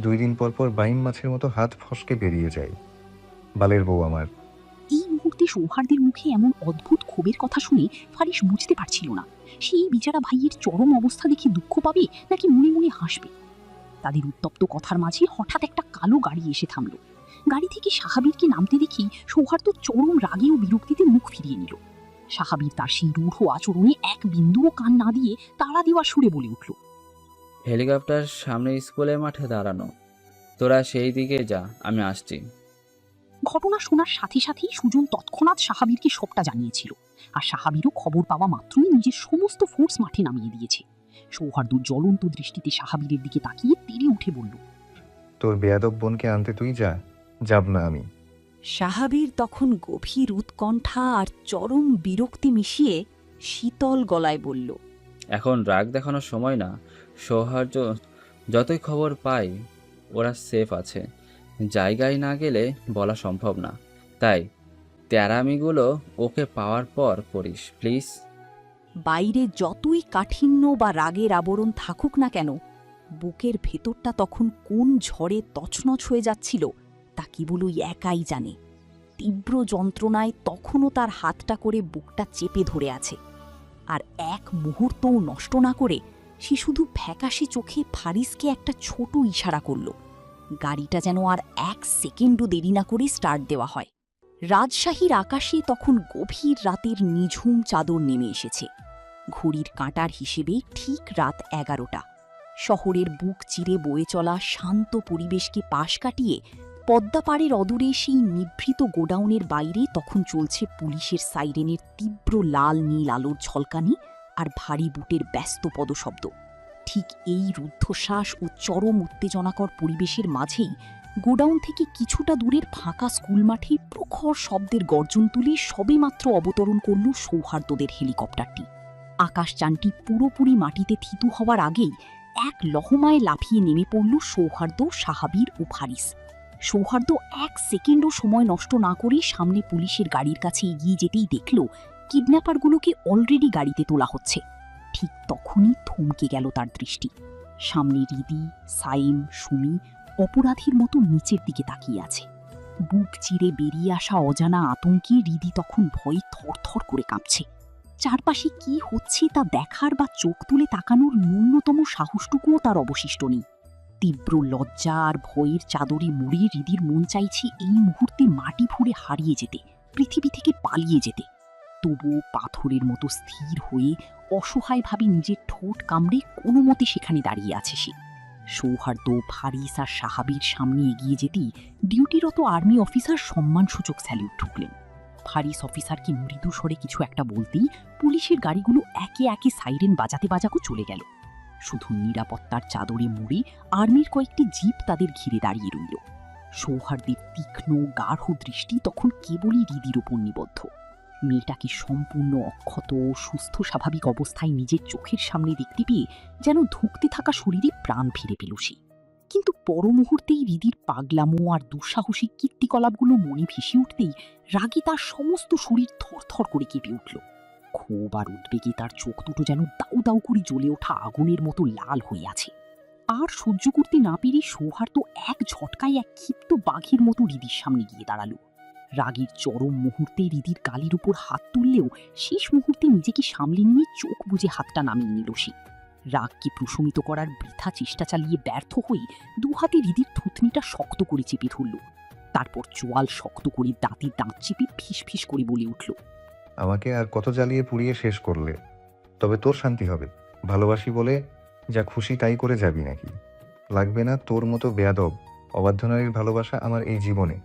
2 দিন পর পর বাইম মাছের মতো হাত ফসকে বেরিয়ে যায়। বালের বউ আমার। এই মুহূর্তে সৌহার্দ্যের মুখে এমন অদ্ভুত ক্ষোভের কথা শুনে ফারিস বুঝতে পারছিল না সেই বিচারা ভাইয়ের চরম অবস্থা দেখে দুঃখ পাবে নাকি মনে মনে হাসবে। তাদের উত্তপ্ত কথার মাঝে হঠাৎ একটা কালো গাড়ি এসে থামল। গাড়ি থেকে সাহাবীরকে নামতে দেখে সৌহার্দ্য চরম রাগে ও বিরক্তিতে মুখ ফিরিয়ে নিল। সাহাবীর তার সেই রূঢ় আচরণে এক বিন্দুও কান না দিয়ে তাড়া দেওয়া সুরে বলে উঠল, হেলিকপ্টার সামনে স্কুলের মাঠে দাঁড়ানো, তোরা সেই দিকে যা, আমি আসছি। ঘটনা শোনার সাথে সাথেই সুজন তৎক্ষণাৎ সাহাবীরকে সবটা জানিয়েছিল, আর সাহাবীরও খবর পাওয়া মাত্রই নিজের সমস্ত ফোর্স মাঠে নামিয়ে দিয়েছে। সৌহার্দ্য জ্বলন্ত দৃষ্টিতে সাহাবীরের দিকে তাকিয়ে তেড়ে উঠে বলল, তোর বেয়াদব বোনকে আনতে তুই যা, যাব না আমি। সাহাবীর তখন গভীর উৎকণ্ঠা আর চরম বিরক্তি মিশিয়ে শীতল গলায় বলল, এখন রাগ দেখানোর সময় না। সৌহার্দ্য যতই খবর পাই ওরা সেফ আছে, জায়গায় না গেলে বলা সম্ভব না। তাই তেরামিগুলো ওকে পাওয়ার পর করিস প্লিজ। বাইরে যতই কাঠিন্য বা রাগের আবরণ থাকুক না কেন, বুকের ভেতরটা তখন কোন ঝড়ে তছনছ হয়ে যাচ্ছিল তা কেবল ওই একাই জানে। তীব্র যন্ত্রণায় তখনও তার হাতটা করে বুকটা চেপে ধরে আছে। আর এক মুহূর্তও নষ্ট না করে সে শুধু ফ্যাকাশে চোখে ফারিসকে একটা ছোট ইশারা করল, গাড়িটা যেন আর 1 সেকেন্ডও দেরি না করে স্টার্ট দেওয়া হয়। রাজশাহীর আকাশে তখন গভীর রাতের নিঝুম চাদর নেমে এসেছে। ঘড়ির কাঁটার হিসেবে ঠিক রাত 11টা। শহরের বুক চিরে বয়ে চলা শান্ত পরিবেশকে পাশ কাটিয়ে পদ্মাপাড়ের অদূরে সেই নিভৃত গোডাউনের বাইরে তখন চলছে পুলিশের সাইরেনের তীব্র লাল নীল আলোর ঝলকানি আর ভারী বুটের ব্যস্ত পদশব্দ। ঠিক এই রুদ্ধশ্বাস ও চরম উত্তেজনাকর পরিবেশের মাঝেই গোডাউন থেকে কিছুটা দূরের ফাঁকা স্কুল মাঠে প্রখর শব্দের গর্জন তুলে সবেমাত্র অবতরণ করল সৌহার্দ্যদের হেলিকপ্টারটি। আকাশযানটি পুরোপুরি মাটিতে থিতু হওয়ার আগেই এক লহমায় লাফিয়ে নেমে পড়ল সৌহার্দ্য, সাহাবীর ও ফারিস। সৌহার্দ্য 1 সেকেন্ডও সময় নষ্ট না করে সামনে পুলিশের গাড়ির কাছে এগিয়ে যেতেই দেখল কিডন্যাপারগুলোকে অলরেডি গাড়িতে তোলা হচ্ছে। ঠিক তখনই থমকে গেল তার দৃষ্টি। সামনে রিদি, সাইম, সুমি অপরাধীর মতো নিচের দিকে তাকিয়ে আছে। বুক চিরে বেরিয়ে আসা অজানা আতঙ্কে রিদি তখন ভয়ে থরথর করে কাঁপছে। চারপাশে কি হচ্ছে তা দেখার বা চোখ তুলে তাকানোর ন্যূনতম সাহসটুকুও তার অবশিষ্ট নেই। তীব্র লজ্জা আর ভয়ের চাদরে মুড়ে রিদির মন চাইছে এই মুহূর্তে মাটি ফুঁড়ে হারিয়ে যেতে, পৃথিবী থেকে পালিয়ে যেতে। তবুও পাথরের মতো স্থির হয়ে অসহায়ভাবে নিজের ঠোঁট কামড়ে কোনো মতে সেখানে দাঁড়িয়ে আছে সে। সৌহার্দ্য, ফারিস আর সাহাবীর সামনে এগিয়ে যেতেই ডিউটিরত আর্মি অফিসার সম্মানসূচক স্যালিউট ঠুকলেন। ফারিস অফিসারকে মৃদু স্বরে কিছু একটা বলতেই পুলিশের গাড়িগুলো একে একে সাইরেন বাজাতে বাজাকো চলে গেল। শুধু নিরাপত্তার চাদরে মুড়ে আর্মির কয়েকটি জিপ তাদের ঘিরে দাঁড়িয়ে রইল। সৌহার্দ্যের তীক্ষ্ণ গাঢ় দৃষ্টি তখন কেবলই হৃদির ওপর নিবদ্ধ। মেয়েটাকে সম্পূর্ণ অক্ষত, সুস্থ স্বাভাবিক অবস্থায় নিজের চোখের সামনে দেখতে পেয়ে যেন ধুঁকতে থাকা শরীরে প্রাণ ফিরে পেল সে। কিন্তু পর মুহূর্তেই হৃদির পাগলামো আর দুঃসাহসিক কীর্তিকলাপগুলো মনে ভেসে উঠতেই রাগে তার সমস্ত শরীর থরথর করে কেঁপে উঠল। ক্ষোভ আর উদ্বেগে তার চোখ দুটো যেন দাউ দাউ করে জ্বলে ওঠা আগুনের মতো লাল হয়ে আছে। আর সহ্য করতে না পেরে সৌহার্দ্য এক ঝটকায় এক ক্ষিপ্ত বাঘের মতো হৃদির সামনে গিয়ে দাঁড়ালো। রাগের চরম মুহূর্তে হৃদির গালের উপর হাত তুললেও শেষ মুহূর্তে নিজেকে সামলে নিয়ে চোখ বুজে হাতটা নামিয়ে নিল সে। রাগকে প্রশমিত করার বৃথা চেষ্টা চালিয়ে ব্যর্থ হয়ে দুহাতে হৃদির থুতনিটা শক্ত করে চেপে ধরল। তারপর চোয়াল শক্ত করে দাঁতে দাঁত চেপে ফিস ফিস করে বলে উঠল, আমাকে আর কত জ্বালিয়ে পুড়িয়ে শেষ করলে? তবে তোর শান্তি হবে। ভালোবাসি বলে যা খুশি তাই করে যাবি নাকি? লাগবে না তোর মতো বেয়াদব অবাধ্য নারীর ভালোবাসা আমার এই জীবনে।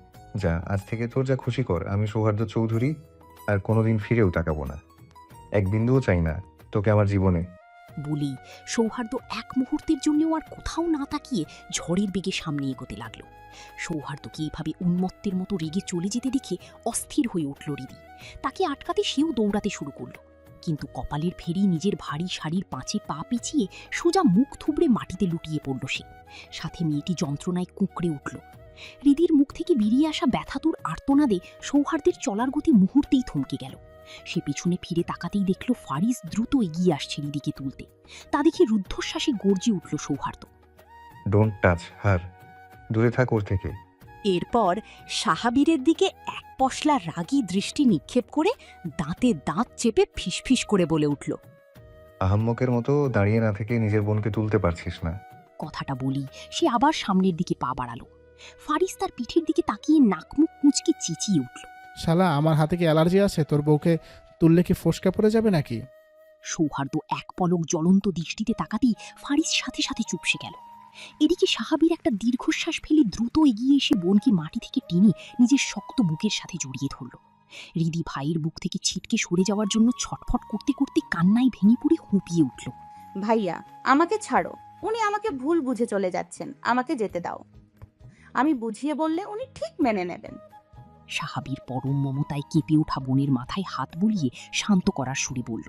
যা, আজ থেকে তোর যা খুশি কর। আমি সৌহার্দ্য চৌধুরী আর কোনোদিন ফিরেও তাকাবো না। এক বিন্দুও চাই না তোকে আমার জীবনে। বলেই সৌহার্দ্য এক মুহূর্তের জন্যও আর কোথাও না তাকিয়ে ঝড়ের বেগে সামনে এগোতে লাগলো। সৌহার্দ্যকে এইভাবে উন্মত্তের মতো রেগে চলে যেতে দেখে অস্থির হয়ে উঠল হৃদি। তাকে আটকাতে সেও দৌড়াতে শুরু করল, কিন্তু কপালের ফেরি নিজের ভারী শাড়ির পাঁচে পা পিছিয়ে সোজা মুখ থুবড়ে মাটিতে লুটিয়ে পড়ল সে। সাথে মেয়েটি যন্ত্রণায় কুঁকড়ে উঠল। হৃদির মুখ থেকে বেরিয়ে আসা ব্যথাতুর আর্তনাদে সৌহার্দ্যের চলার গতি মুহূর্তেই থমকে গেল। সে পিছনে ফিরে তাকাতেই দেখল ফারিস দ্রুত এগিয়ে আসছে হৃদিকে তুলতে। তা দেখে রুদ্ধশ্বাসে গর্জে উঠল সৌহার্দ্য, ডোন্ট টাচ হার, দূরে থাক ওর থেকে। এরপর সাহাবীরের দিকে এক পশলা রাগী দৃষ্টি নিক্ষেপ করে দাঁতে দাঁত চেপে ফিসফিস করে বলে উঠল, আহাম্মকের মতো দাঁড়িয়ে না থেকে নিজের বোনকে তুলতে পারছিস না? কথাটা বলি সে আবার সামনের দিকে পা বাড়ালো। ফারিস তার পিঠের দিকে তাকিয়ে নাকমুখ কুঁচকে চেঁচিয়ে উঠল, শালা, আমার হাতে কি অ্যালার্জি আছে? তোর বউকে তুললে কি ফোসকা পড়ে যাবে নাকি? সৌহার্দ্য এক পলক জ্বলন্ত দৃষ্টিতে তাকাতেই ফারিস সাথে সাথে চুপসে গেল। এদিকে সাহাবীর একটা দীর্ঘশ্বাস ফেলে দ্রুত এগিয়ে এসে বোনকে মাটি থেকে টেনে নিজের শক্ত বুকের সাথে জড়িয়ে ধরল। হৃদি ভাইয়ের বুক থেকে ছিটকে সরে যাওয়ার জন্য ছটফট করতে করতে কান্নায় ভেঙে পড়ে হুঁপিয়ে উঠল, ভাইয়া, আমাকে ছাড়ো। উনি আমাকে ভুল বুঝে চলে যাচ্ছেন, আমাকে যেতে দাও। আমি বুঝিয়ে বললে উনি ঠিক মেনে নেবেন। সাহাবীর পরম মমতায় কেঁপে ওঠা বোনের মাথায় হাত বুলিয়ে শান্ত করার সুরে বলল,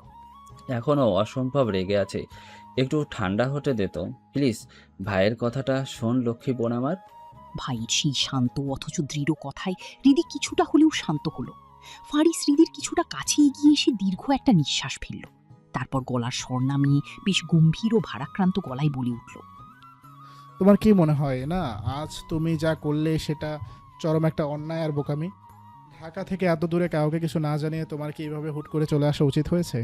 এখনও অসম্ভব রেগে আছে, একটু ঠান্ডা হতে দে তো প্লিজ। ভাইয়ের কথাটা শোন লক্ষ্মী বোন আমার। ভাইয়ের সেই শান্ত অথচ দৃঢ় কথায় হৃদি কিছুটা হলেও শান্ত হলো। ফারিস হৃদির কিছুটা কাছে এগিয়ে এসে দীর্ঘ একটা নিঃশ্বাস ফেলল। তারপর গলার স্বর নামিয়ে বেশ গম্ভীর ও ভারাক্রান্ত গলায় বলে উঠল, তোমার কি মনে হয় না আজ তুমি যা করলে সেটা চরম একটা অন্যায় আর বোকামি? ঢাকা থেকে এত দূরে কাউকে কিছু না জানিয়ে তোমার কি এইভাবে হুট করে চলে আসা উচিত হয়েছে?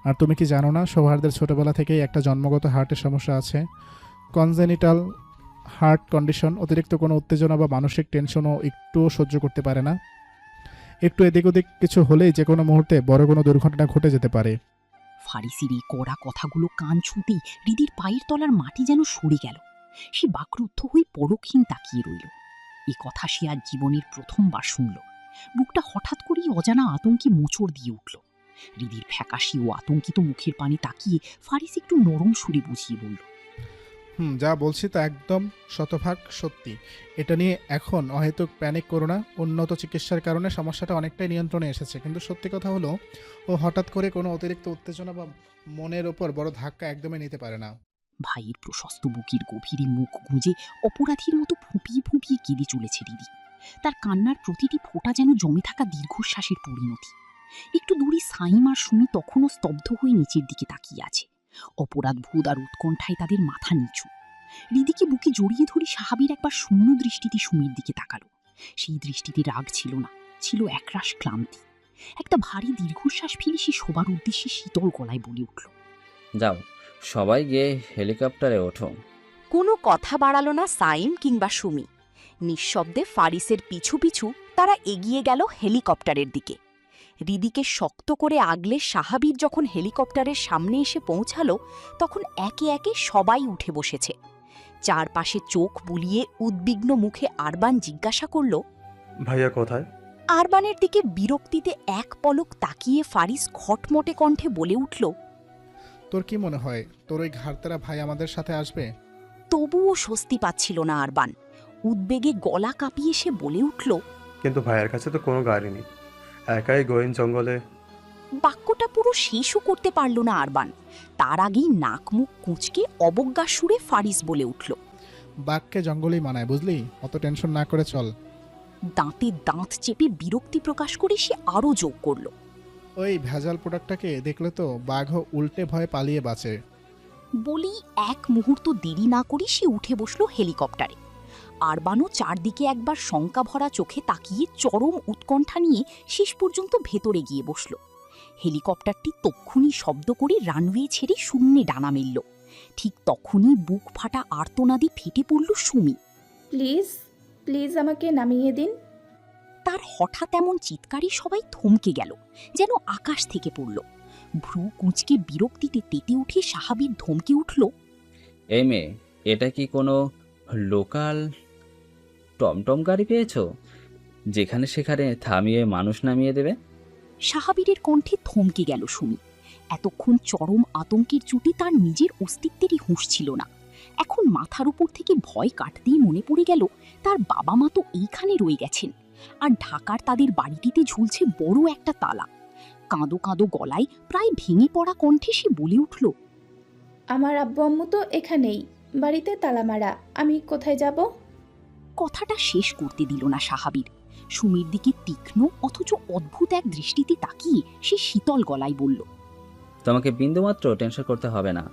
আর তুমি কি জানো না সৌহার্দের ছোটবেলা থেকেই একটা জন্মগত হার্টের সমস্যা আছে, কনজেনিটাল হার্ট কন্ডিশন। অতিরিক্ত কোনো উত্তেজনা বা মানসিক টেনশনও একটুও সহ্য করতে পারে না। একটু এদিক ওদিক কিছু হলেই যে কোনো মুহূর্তে বড় কোনো দুর্ঘটনা ঘটে যেতে পারে। ফারিসির এই কড়া কথাগুলো কান ছুঁতেই হৃদির পায়ের তলার মাটি যেন সরে গেল। সে বাকরুদ্ধ হয়ে পরক্ষীন তাকিয়ে রইল। এ কথা সে আজ জীবনের প্রথমবার শুনল। বুকটা হঠাৎ করেই অজানা আতঙ্কে মোচড় দিয়ে উঠল। হৃদির ফ্যাকাশি ও আতঙ্কিত মুখের পানে তাকিয়ে ফারিস একটু নরম সুরে বুঝিয়ে বলল, যা বলছি তা একদম শতভাগ সত্যি। এটা নিয়ে এখন অহেতুক প্যানিক করো না। উন্নত চিকিৎসার কারণে সমস্যাটা অনেকটাই নিয়ন্ত্রণে এসেছে, কিন্তু সত্যি কথা হলো ও হঠাৎ করে কোনো অতিরিক্ত উত্তেজনা বা মনের ওপর বড় ধাক্কা একদমই নিতে পারে না। ভাইয়ের প্রশস্ত বুকের গভীরে মুখ গুঁজে অপরাধীর মতো ফুঁপিয়ে ফুঁপিয়ে কেঁদে চলেছে হৃদি। তার কান্নার প্রতিটি ফোঁটা যেন জমে থাকা দীর্ঘশ্বাসের পরিণতি। একটু দূরে সাইম আর সুমি তখনও স্তব্ধ হয়ে নিচের দিকে তাকিয়ে আছে। অপরাধ ভূত আর উৎকণ্ঠায় তাদের মাথা নিচু। হৃদিকে বুকে জড়িয়ে ধরে সাহাবীর একবার শূন্য দৃষ্টিতে সুমির দিকে তাকালো। সেই দৃষ্টিতে রাগ ছিল না, ছিল একরাশ ক্লান্তি। একটা ভারী দীর্ঘশ্বাস ফেলে সে সবার উদ্দেশ্যে শীতল গলায় বলে উঠল, যাও সবাই গিয়ে হেলিকপ্টারে ওঠো। কোনো কথা বাড়ালো না সাইম কিংবা সুমি। নিঃশব্দে ফারিসের পিছু পিছু তারা এগিয়ে গেল হেলিকপ্টারের দিকে। হৃদিকে শক্ত করে আগলে সাহাবীর যখন হেলিকপ্টারের সামনে এসে পৌঁছালো, তখন একে একে সবাই উঠে বসেছে। চারপাশে চোখ বুলিয়ে উদ্বিগ্ন মুখে আরবান জিজ্ঞাসা করল, ভাইয়া কোথায়? আরবানের দিকে বিরক্তিতে এক পলক তাকিয়ে ফারিস খটমটে কণ্ঠে বলে উঠল, তোর কি মনে হয় তোর ওই ঘাড়তারা ভাই আমাদের সাথে আসবে? তবুও স্বস্তি পাচ্ছিল না আরবান। উদ্বেগে গলা কাঁপিয়ে সে বলে উঠল, কিন্তু ভাইয়ের কাছে তো কোনো গাড়ি নেই, একাই গোয়েন জঙ্গলে। বাক্যটা পুরো শেষও করতে পারল না আরবান। তার আগেই নাক মুখ কুঁচকে অবজ্ঞা সুরে ফারিস বলে উঠল, বাঘকে জঙ্গলেই মানায় বুঝলি, অত টেনশন না করে চল। দাঁতে দাঁত চেপে বিরক্তি প্রকাশ করে সে আরও যোগ করল, ওই ভেজাল প্রোডাক্টটাকে দেখলে তো বাঘও উল্টে ভয়ে পালিয়ে বাঁচে। বলেই এক মুহূর্ত দেরি না করে সে উঠে বসল হেলিকপ্টারে। আরবানও চারদিকে একবার শঙ্কা ভরা চোখে তাকিয়ে চরম উৎকণ্ঠা নিয়ে শেষ পর্যন্ত ভেতরে গিয়ে বসল। হেলিকপ্টারটি তক্ষুনি শব্দ করে রানওয়ে ছেড়ে শূন্যে ডানা মেলল। ঠিক তখনই বুক ফাটা আর্তনাদে ফেটে পড়ল সুমি। প্লিজ প্লিজ আমাকে নামিয়ে দিন। তার হঠাৎ এমন চিৎকারে সবাই থমকে গেল, যেন আকাশ থেকে পড়ল। ভ্রু কুঁচকে বিরক্তিতে তেতে উঠে সাহাবীর ধমকে উঠল, এই মেয়ে, এটা কি কোনো লোকাল টমটম গাড়ি পেয়েছো যেখানে সেখানে থামিয়ে মানুষ নামিয়ে দেবে? সাহাবীরের কণ্ঠে থমকে গেল সুমি। এতক্ষণ চরম আতঙ্কের চুটি তার নিজের অস্তিত্বেরই হুঁশ ছিল না। এখন মাথার উপর থেকে ভয় কাটতেই মনে পড়ে গেল তার বাবা মা তো এইখানে রয়ে গেছেন, আর ঢাকার তাদের বাড়িটিতে ঝুলছে বড় একটা তালা। কাঁদো কাঁদো গলায় প্রায় ভেঙে পড়া কণ্ঠে সে বলে উঠল, আমার আব্বু আম্মু তো এখানেই, বাড়িতে তালা মারা, আমি কোথায় যাব? কথাটা শেষ করতে দিল না সাহাবীর। সুমির দিকে তীক্ষ্ণ অথচ অদ্ভুত এক দৃষ্টিতে তাকিয়ে সে শীতল গলায় বলল, তোমাকে বিন্দুমাত্র টেনশন করতে হবে না,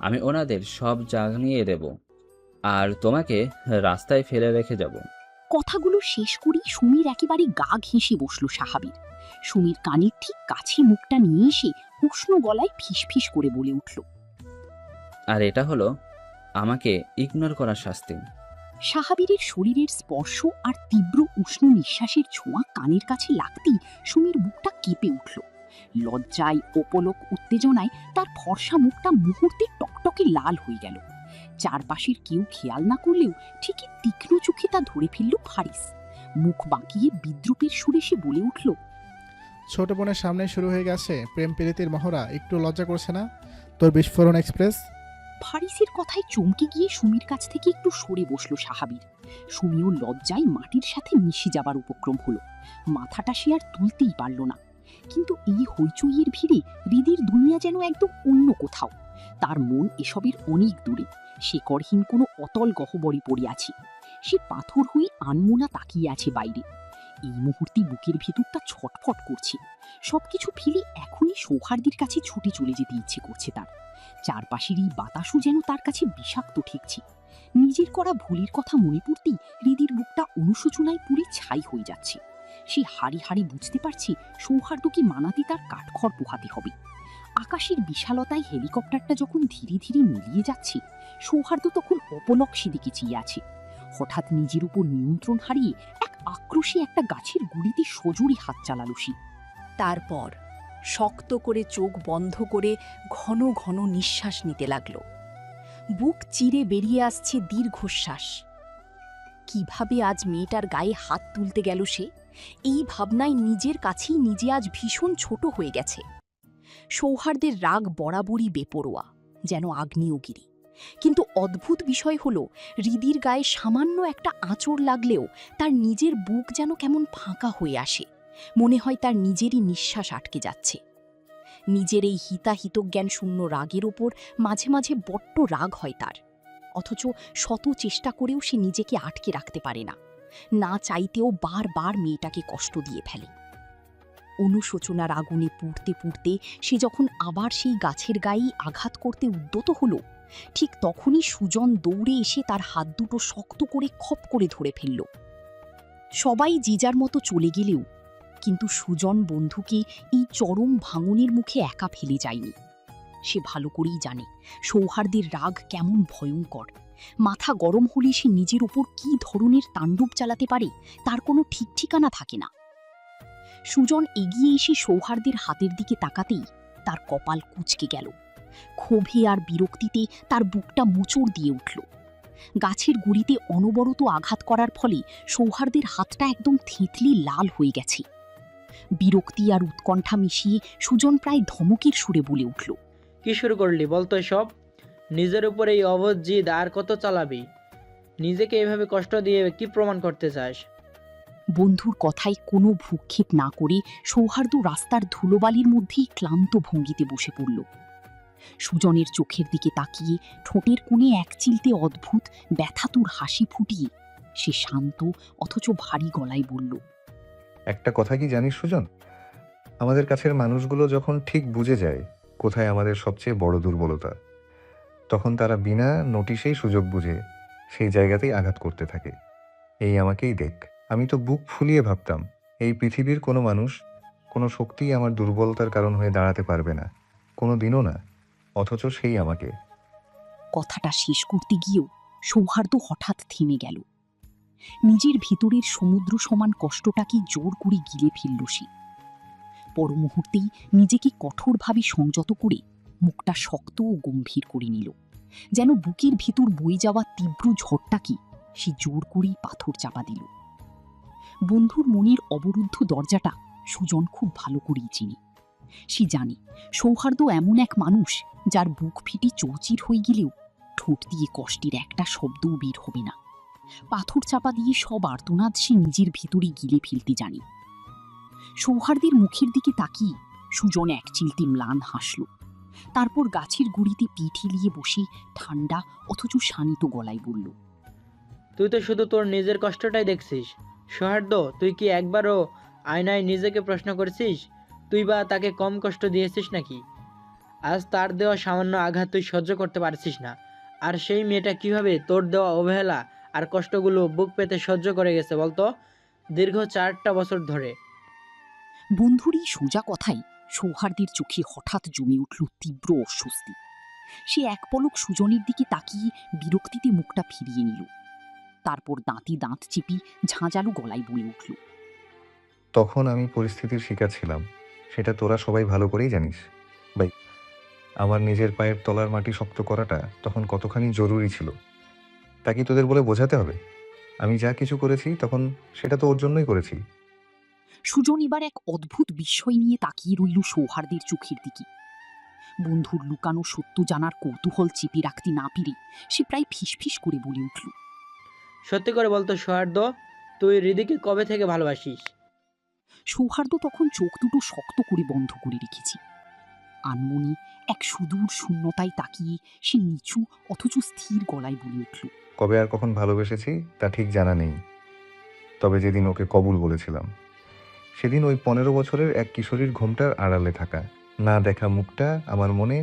আমি ওনাদের সব জানিয়ে দেব আর তোমাকে রাস্তায় ফেলে রেখে যাব। কথাগুলো শেষ করেই সুমির একেবারে গা ঘেঁষে বসল সাহাবীর। সুমির কানের ঠিক কাছে মুখটা নিয়ে এসে উষ্ণ গলায় ফিসফিস করে বলে উঠল, আর এটা হলো আমাকে ইগনোর করার শাস্তি। সাহাবীরের শরীরের স্পর্শ আর তীব্র উষ্ণ নিঃশ্বাসের ছোঁয়া কানের কাছে লাগতেই সুমির বুকটা কেঁপে উঠল। লজ্জায় উপলক উত্তেজনায় তার ফর্সা মুখটা মুহূর্তে টকটকে লাল হয়ে গেল। চারপাশের কেউ খেয়াল না করলেও ঠিকই তীক্ষ্ণ চোখে তা ধরে ফেলল ফারিস। মুখ বাঁকিয়ে বিদ্রুপের সুরে সে বলে উঠল, ছোট বোনের সামনে শুরু হয়ে গেছে প্রেম প্রীতির মহড়া, একটু লজ্জা করছে না তোর বিস্ফোরণ এক্সপ্রেস? ফারিসের কথায় চমকে গিয়ে সুমির কাছ থেকে একটু সরে বসল সাহাবীর। সুমিও লজ্জায় মাটির সাথে মিশে যাবার উপক্রম হলো। মাথাটা সে আর তুলতেই পারল না। কিন্তু এই হইচইয়ের ভিড়ে হৃদির দুনিয়া যেন একদম অন্য কোথাও। তার মন এসবের অনেক দূরে, শেকড়হীন কোনো অতল গহ্বরে পড়ে আছে। সে পাথর হয়ে আনমোনা তাকিয়ে আছে বাইরে। এই মুহূর্তে বুকের ভেতরটা ছটফট করছে। সবকিছু ফেলে এখনই সৌহার্দের কাছে ছুটে চলে যেতে ইচ্ছে করছে তার। চারপাশের এই বাতাসও যেন তার কাছে বিষাক্ত ঠেকছে। নিজের করা ভুলের কথা মনে পড়তেই হৃদির বুকটা অনুশোচনায় পুরে ছাই হয়ে যাচ্ছে। সে হাড়ি হাড়ি বুঝতে পারছে সৌহার্দ্যকে মানাতে তার কাঠখড় পোহাতে হবে। আকাশের বিশালতায় হেলিকপ্টারটা যখন ধীরে ধীরে মিলিয়ে যাচ্ছে, সৌহার্দ্য তখন অপলক সেদিকে চেয়ে আছে। হঠাৎ নিজের উপর নিয়ন্ত্রণ হারিয়ে এক আক্রোশে একটা গাছের গুড়িতে সজোরে হাত চালালো সে। তারপর শক্ত করে চোখ বন্ধ করে ঘন ঘন নিঃশ্বাস নিতে লাগল। বুক চিরে বেরিয়ে আসছে দীর্ঘশ্বাস। কিভাবে আজ মেয়েটার গায়ে হাত তুলতে গেল সে? এই ভাবনায় নিজের কাছেই নিজে আজ ভীষণ ছোট হয়ে গেছে। সৌহার্দ্যের রাগ বরাবরই বেপরোয়া, যেন আগ্নেয়গিরি। কিন্তু অদ্ভুত বিষয় হল, হৃদির গায়ে সামান্য একটা আঁচড় লাগলেও তার নিজের বুক যেন কেমন ফাঁকা হয়ে আসে। মনে হয় তার নিজেরই নিঃশ্বাস আটকে যাচ্ছে। নিজের এই হিতাহিতজ্ঞান শূন্য রাগের ওপর মাঝে মাঝে বড্ড রাগ হয় তার। অথচ শত চেষ্টা করেও সে নিজেকে আটকে রাখতে পারে না। না চাইতেও বারবার মেয়েটাকে কষ্ট দিয়ে ফেলে। অনুশোচনার আগুনে পুড়তে পুড়তে সে যখন আবার সেই গাছের গায়েই আঘাত করতে উদ্যত হল, ঠিক তখনই সুজন দৌড়ে এসে তার হাত দুটো শক্ত করে খপ করে ধরে ফেলল। সবাই যে যার মতো চলে গেলেও কিন্তু সুজন বন্ধুকে এই চরম ভাঙনের মুখে একা ফেলে যায়নি। সে ভালো করেই জানে সৌহার্দ্যের রাগ কেমন ভয়ঙ্কর। মাথা গরম হলে সে নিজের ওপর কী ধরনের তাণ্ডব চালাতে পারে তার কোনো ঠিক ঠিকানা থাকে না। সুজন এগিয়ে এসে সৌহার্দ্যের হাতের দিকে তাকাতেই তার কপাল কুঁচকে গেল। ক্ষোভে আর বিরক্তিতে তার বুকটা মোচড় দিয়ে উঠল। গাছের গুড়িতে অনবরত আঘাত করার ফলে সৌহার্দ্যের হাতটা একদম থেঁতলে লাল হয়ে গেছে। বিরক্তি আর উৎকণ্ঠা মিশিয়ে সুজন প্রায় ধমকের সুরে বলে উঠল, কি শুরু করলি বলতো সব? নিজের উপর এই অবধ জিদ আর কত চালাবি? নিজেকে এভাবে কষ্ট দিয়ে কি প্রমাণ করতে চাস? বন্ধুর কথায় কোনো ভ্রুক্ষেপ না করে সৌহার্দ্য রাস্তার ধুলোবালির মধ্যেই ক্লান্ত ভঙ্গিতে বসে পড়ল। সুজনের চোখের দিকে তাকিয়ে ঠোঁটের কোণে এক চিলতে অদ্ভুত ব্যথাতুর হাসি ফুটিয়ে সে শান্ত অথচ ভারী গলায় বলল, একটা কথা কি জানিস সুজন, আমাদের কাছের মানুষগুলো যখন ঠিক বুঝে যায় কোথায় আমাদের সবচেয়ে বড় দুর্বলতা, তখন তারা বিনা নোটিশেই সুযোগ বুঝে সেই জায়গাতেই আঘাত করতে থাকে। এই আমাকেই দেখ, আমি তো বুক ফুলিয়ে ভাবতাম এই পৃথিবীর কোনো মানুষ, কোনো শক্তিই আমার দুর্বলতার কারণ হয়ে দাঁড়াতে পারবে না, কোনো দিনও না। অথচ সেই আমাকে। কথাটা শেষ করতে গিয়েও সৌহার্দ্য হঠাৎ থেমে গেল। নিজের ভিতরের সমুদ্র সমান কষ্টটাকে জোর করে গিলে ফেলল সে। পর মুহূর্তেই নিজেকে কঠোরভাবে সংযত করে মুখটা শক্ত ও গম্ভীর করে নিল, যেন বুকের ভিতর বয়ে যাওয়া তীব্র ঝড়টাকে সে জোর করেই পাথর চাপা দিল। বন্ধুর মনের অবরুদ্ধ দরজাটা সুজন খুব ভালো করেই চিনি। সে জানে সৌহার্দ্য এমন এক মানুষ যার বুক ফেটে চৌচির হয়ে গেলেও ঠোঁট দিয়ে কষ্টের একটা শব্দও বের হবে না। পাথর চাপা দিয়ে সব আর্তনাদ সে নিজের ভিতরে গিলে ফেলতে জানে। সৌহার্দ্যের মুখের দিকে তাকিয়ে সুজন এক চিলতে ম্লান হাসল। তারপর গাছের গুড়িতে পিঠ হিলিয়ে বসে ঠান্ডা অথচ শানিত গলায় বলল, তুই তো শুধু তোর নিজের কষ্টটাই দেখছিস। সৌহার্দ্য, তুই কি একবারও আয়নায় নিজেকে প্রশ্ন করেছিস তুই বা তাকে কম কষ্ট দিয়েছিস নাকি? আজ তার দেওয়া সামান্য আঘাত তুই সহ্য করতে পারছিস না, আর সেই মেয়েটা কিভাবে তোর দেওয়া অবহেলা আর কষ্টগুলো বুক পেতে সহ্য করে গেছে বলতো, দীর্ঘ 4টা বছর ধরে। বন্ধুর এই সোজা কথাই সৌহার্দ্যের চোখে হঠাৎ জমে উঠল তীব্র অস্বস্তি। সে এক পলক সুজনের দিকে তাকিয়ে বিরক্তিতে মুখটা ফিরিয়ে নিল। তারপর দাঁতে দাঁত চিপি ঝাঁঝালো গলায় বলে উঠল, তখন আমি পরিস্থিতির শিকার ছিলাম, সেটা তোরা সবাই ভালো করেই জানিস ভাই। আমার নিজের পায়ের তলার মাটি শক্ত করাটা তখন কতখানি জরুরি ছিল তা কি তোদের বলে বোঝাতে হবে? আমি যা কিছু করেছি তখন সেটা তো ওর জন্যই করেছি। সুজন এবার এক অদ্ভুত বিস্ময় নিয়ে তাকিয়ে রইল সৌহার্দ্যের চোখের দিকে। বন্ধুর লুকানো সত্য জানার কৌতূহল চেপে রাখতে না পেরে সে প্রায় ফিসফিস করে বলে উঠল, সত্যি করে বলতো সৌহার্দ্য, তুই হৃদিকে কবে থেকে ভালোবাসিস? সৌহার্দ্য তখন চোখ দুটো শক্ত করে বন্ধ করে রেখেছে। আনমনি এক সুদূর শূন্যতায় তাকিয়ে সে নিচু অথচ স্থির গলায় বলে উঠল, কবে আর কখন ভালোবেসেছি তা ঠিক জানা নেই, তবে যেদিন ওকে কবুল বলেছিলাম সেদিন ওই 15 বছরের এক কিশোরীর ঘোমটার আড়ালে থাকা না দেখা মুখটা আমার মনে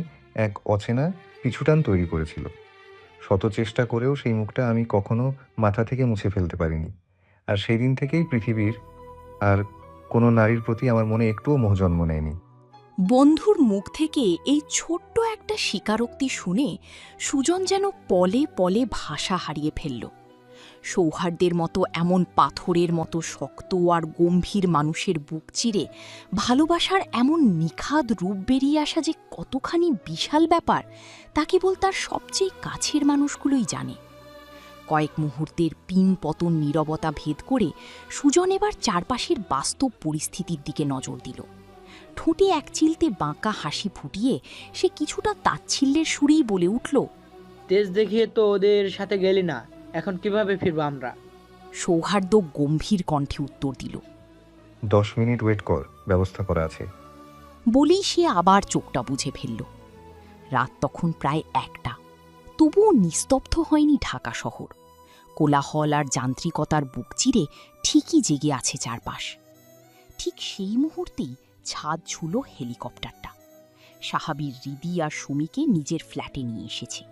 এক অচেনা পিছুটান তৈরি করেছিল। শত চেষ্টা করেও সেই মুখটা আমি কখনো মাথা থেকে মুছে ফেলতে পারিনি। আর সেই দিন থেকেই পৃথিবীর আর কোনো নারীর প্রতি আমার মনে একটুও মোহ জন্ম নেয়নি। বন্ধুর মুখ থেকে এই ছোট্ট একটা স্বীকারোক্তি শুনে সুজন যেন পলে পলে ভাষা হারিয়ে ফেলল। সৌহার্দ্যের মতো এমন পাথরের মতো শক্ত আর গম্ভীর মানুষের বুক চিরে ভালোবাসার এমন নিখাদ রূপ বেরিয়ে আসা যে কতখানি বিশাল ব্যাপার তা কেবল তার সবচেয়ে কাছের মানুষগুলোই জানে। কয়েক মুহূর্তের পিন পতন নীরবতা ভেদ করে সুজন এবার চারপাশের বাস্তব পরিস্থিতির দিকে নজর দিল। ঠোঁটে এক চিলতে বাঁকা হাসি ফুটিয়ে সে কিছুটা তাচ্ছিল্যের সুরেই বলে উঠল, তেজ দেখিয়ে তো ওদের সাথে গেলি না, এখন কিভাবে ফিরবো আমরা? সৌহার্দ্য গম্ভীর কণ্ঠে উত্তর দিল, 10 মিনিট ওয়েট কর, ব্যবস্থা করা আছে। বলেই সে আবার চোখটা বুঝে ফেলল। রাত তখন প্রায় 1টা, তবুও নিস্তব্ধ হয়নি ঢাকা শহর। কোলাহল আর যান্ত্রিকতার বুক চিরে ঠিকই জেগে আছে চারপাশ। ঠিক সেই মুহূর্তেই ছাদ ঝুলো হেলিকপ্টারটা। সাহাবীর হৃদি আর সুমিকে নিজের ফ্ল্যাটে নিয়ে এসেছে।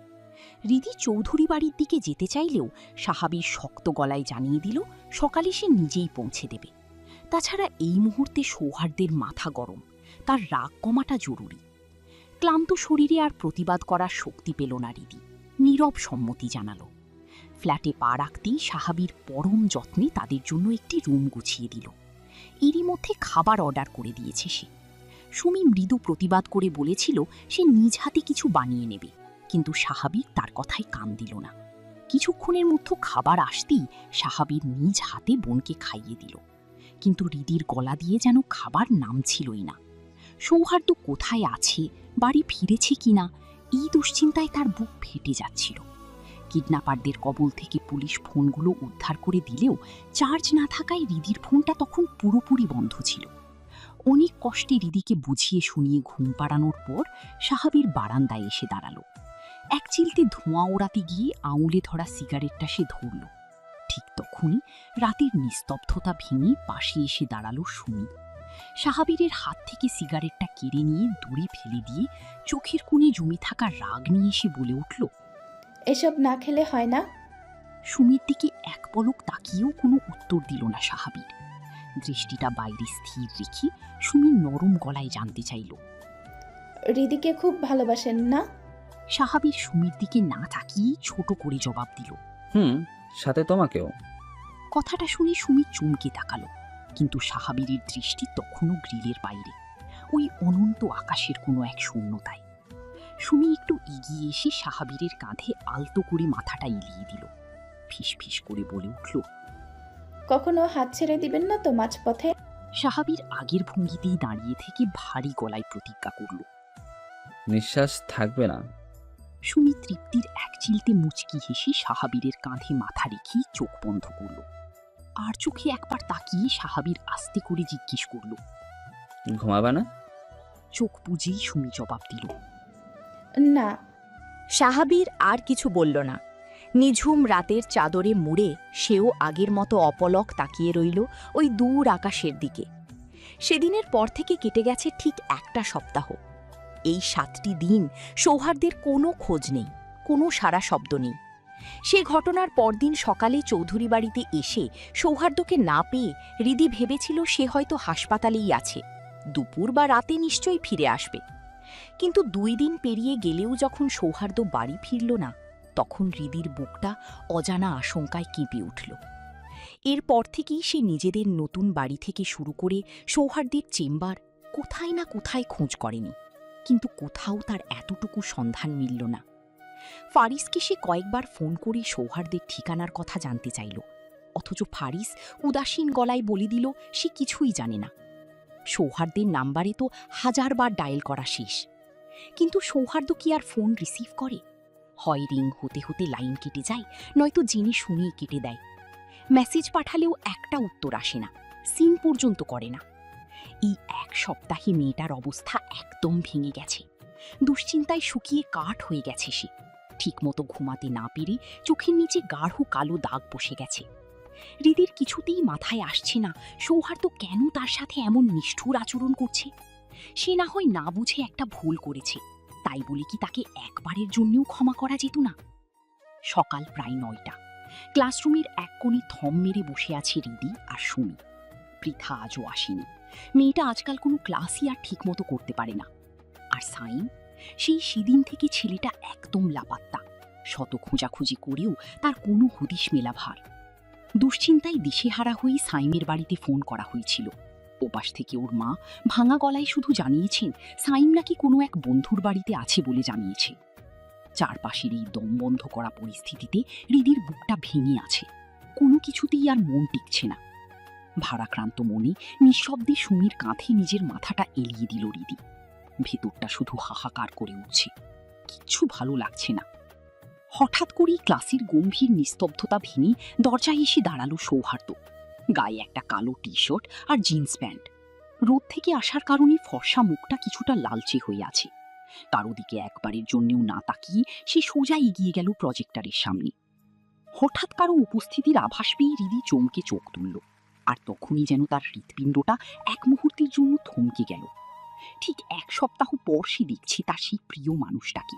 হৃদি চৌধুরী বাড়ির দিকে যেতে চাইলেও সাহাবীর শক্ত গলায় জানিয়ে দিল সকালে সে নিজেই পৌঁছে দেবে। তাছাড়া এই মুহূর্তে সৌহার্দ্যের মাথা গরম, তার রাগ কমাটা জরুরি। ক্লান্ত শরীরে আর প্রতিবাদ করার শক্তি পেল না হৃদি, নীরব সম্মতি জানাল। ফ্ল্যাটে পা রাখতেই সাহাবীর পরম যত্নে তাদের জন্য একটি রুম গুছিয়ে দিল। এরই মধ্যে খাবার অর্ডার করে দিয়েছে সে। সুমি মৃদু প্রতিবাদ করে বলেছিল সে নিজ হাতে কিছু বানিয়ে নেবে, কিন্তু সাহাবীর তার কথায় কান দিল না। কিছুক্ষণের মধ্যে খাবার আসতেই সাহাবীর নিজ হাতে বোনকে খাইয়ে দিল, কিন্তু হৃদির গলা দিয়ে যেন খাবার নামছিলই না। সৌহার্দ্য কোথায় আছে, বাড়ি ফিরেছে কিনা, এই দুশ্চিন্তায় তার বুক ফেটে যাচ্ছিল। কিডন্যাপারদের কবল থেকে পুলিশ ফোনগুলো উদ্ধার করে দিলেও চার্জ না থাকায় হৃদির ফোনটা তখন পুরোপুরি বন্ধ ছিল। অনেক কষ্টে হৃদিকে বুঝিয়ে শুনিয়ে ঘুম পাড়ানোর পর সাহাবীর বারান্দায় এসে দাঁড়ালো। এক চিলতে ধোঁয়া ওড়াতে গিয়ে আঙুলে ধরা সিগারেটটা সে ধরল। ঠিক তখনই রাতের নিস্তব্ধতা ভেঙে পাশে এসে দাঁড়ালো সুমি। সাহাবীরের হাত থেকে সিগারেটটা কেড়ে নিয়ে দূরে ফেলে দিয়ে চোখের কোণে জমে থাকা রাগ নিয়ে এসে বলে উঠল, এসব না খেলে হয় না? সুমির দিকে এক পলক তাকিয়েও কোনো উত্তর দিল না সাহাবীর। দৃষ্টিটা বাইরে স্থির রেখে সুমি নরম গলায় জানতে চাইল, হৃদিকে খুব ভালোবাসেন না? সাহাবীর সুমির দিকে না তাকিয়ে ছোট করে জবাব দিল, সাথে তোমাকেও। কথাটা শুনে সুমি চমকে তাকালো, কিন্তু সাহাবীরের দৃষ্টি তখনও গ্রিলের বাইরে, ওই অনন্ত আকাশের কোনো এক শূন্যতায়। সুমি একটু এগিয়ে এসে সাহাবীরের কাঁধে আলতো করে মাথাটা এলিয়ে দিল। ফিসফিস করে বলে উঠল, কখনো হাত ছেড়ে দিবেন না তো মাঝপথে? সাহাবীর আগের ভঙ্গিতেই দাঁড়িয়ে থেকে ভারী গলায় প্রতিজ্ঞা করল। নিঃশ্বাস থাকবে না। সুমি তৃপ্তির এক চিলতে মুচকি হেসে সাহাবীরের কাঁধে মাথা রেখেই চোখ বন্ধ করল। আর চোখে একবার তাকিয়ে সাহাবীর আস্তে করে জিজ্ঞেস করল, ঘুমাবে না? চোখ বুঝেই সুমি জবাব দিল, না। সাহাবীর আর কিছু বলল না। নিঝুম রাতের চাদরে মুড়ে সেও আগের মতো অপলক তাকিয়ে রইল ওই দূর আকাশের দিকে। সেদিনের পর থেকে কেটে গেছে ঠিক 1টা সপ্তাহ। এই 7টি দিন সৌহার্দ্যের কোনো খোঁজ নেই, কোনো সারা শব্দ নেই। সে ঘটনার পরদিন সকালে চৌধুরী বাড়িতে এসে সৌহার্দ্যকে না পেয়ে হৃদি ভেবেছিল সে হয়তো হাসপাতালেই আছে, দুপুর বা রাতে নিশ্চয়ই ফিরে আসবে। কিন্তু 2 দিন পেরিয়ে গেলেও যখন সৌহার্দ্য বাড়ি ফিরল না, তখন হৃদির বুকটা অজানা আশঙ্কায় কেঁপে উঠল। এরপর থেকেই সে নিজেদের নতুন বাড়ি থেকে শুরু করে সৌহার্দ্যের চেম্বার কোথায় না কোথায় খোঁজ করেনি, কিন্তু কোথাও তার এতটুকু সন্ধান মিলল না। ফারিসকে সে কয়েকবার ফোন করে সৌহার্দ্যের ঠিকানার কথা জানতে চাইল, অথচ ফারিস উদাসীন গলায় বলে দিল সে কিছুই জানে না। সৌহার্দ্যের নাম্বারে তো 1000 বার ডায়াল করা শেষ, কিন্তু সৌহার্দ্য কি আর ফোন রিসিভ করে? হয় রিং হতে হতে লাইন কেটে যায়, নয়তো জেনে শুনিয়ে কেটে দেয়। মেসেজ পাঠালেও একটা উত্তর আসে না, সিন পর্যন্ত করে না। এই 1 সপ্তাহে মেয়েটার অবস্থা একদম ভেঙে গেছে। দুশ্চিন্তায় শুকিয়ে কাঠ হয়ে গেছে সে। ঠিকমতো ঘুমাতে না পেরে চোখের নিচে গাঢ় কালো দাগ বসে গেছে। হৃদির কিছুতেই মাথায় আসছে না সৌহার্দ্য কেন তার সাথে এমন নিষ্ঠুর আচরণ করছে। সে না হয় না বুঝে একটা ভুল করেছে, তাই বলে কি তাকে একবারের জন্যও ক্ষমা করা যেত না? সকাল প্রায় 9টা। ক্লাসরুমের এক কোণে থম মেরে বসে আছে রিদি আর সুমি। পৃথা আজও আসেনি। মেয়েটা আজকাল কোনো ক্লাসই আর ঠিক মতো করতে পারে না। আর সাইম, সেই সেদিন থেকে ছেলেটা একদম লাপাত্তা। শত খোঁজাখুঁজি করেও তার কোনো হদিশ মেলা ভার। দুশ্চিন্তায় দিশেহারা হয়ে সাইমের বাড়িতে ফোন করা হয়েছিল। ওপাশ থেকে ওর মা ভাঙা গলায় শুধু জানিয়েছেন সাইম নাকি কোনো এক বন্ধুর বাড়িতে আছে বলে জানিয়েছে। চারপাশের এই দম বন্ধ করা পরিস্থিতিতে রিদির বুকটা ভেঙে আছে। কোনো কিছুতেই আর মন টিকছে না। ভারাক্রান্ত মনে নিঃশব্দে সুমির কাঁধে নিজের মাথাটা এলিয়ে দিল রিদি। ভেতরটা শুধু হাহাকার করে উঠছে, কিচ্ছু ভালো লাগছে না। হঠাৎ করেই ক্লাসের গম্ভীর নিস্তব্ধতা ভেঙে দরজায় এসে দাঁড়ালো সৌহার্দ্য। গায়ে একটা কালো টি শার্ট আর জিন্স প্যান্ট। রোদ থেকে আসার কারণে ফর্সা মুখটা কিছুটা লালচে হয়ে আছে। কারো দিকে একবারের জন্যেও না তাকিয়ে সে সোজা এগিয়ে গেল প্রজেক্টরের সামনে। হঠাৎ কারো উপস্থিতির আভাস পেয়ে রিদি চমকে চোখ তুলল। আর তখনই যেন তার হৃৎপিণ্ডটা এক মুহূর্তের জন্য থমকে গেল। ঠিক 1 সপ্তাহ পর সে দেখছে তার সেই প্রিয় মানুষটাকে।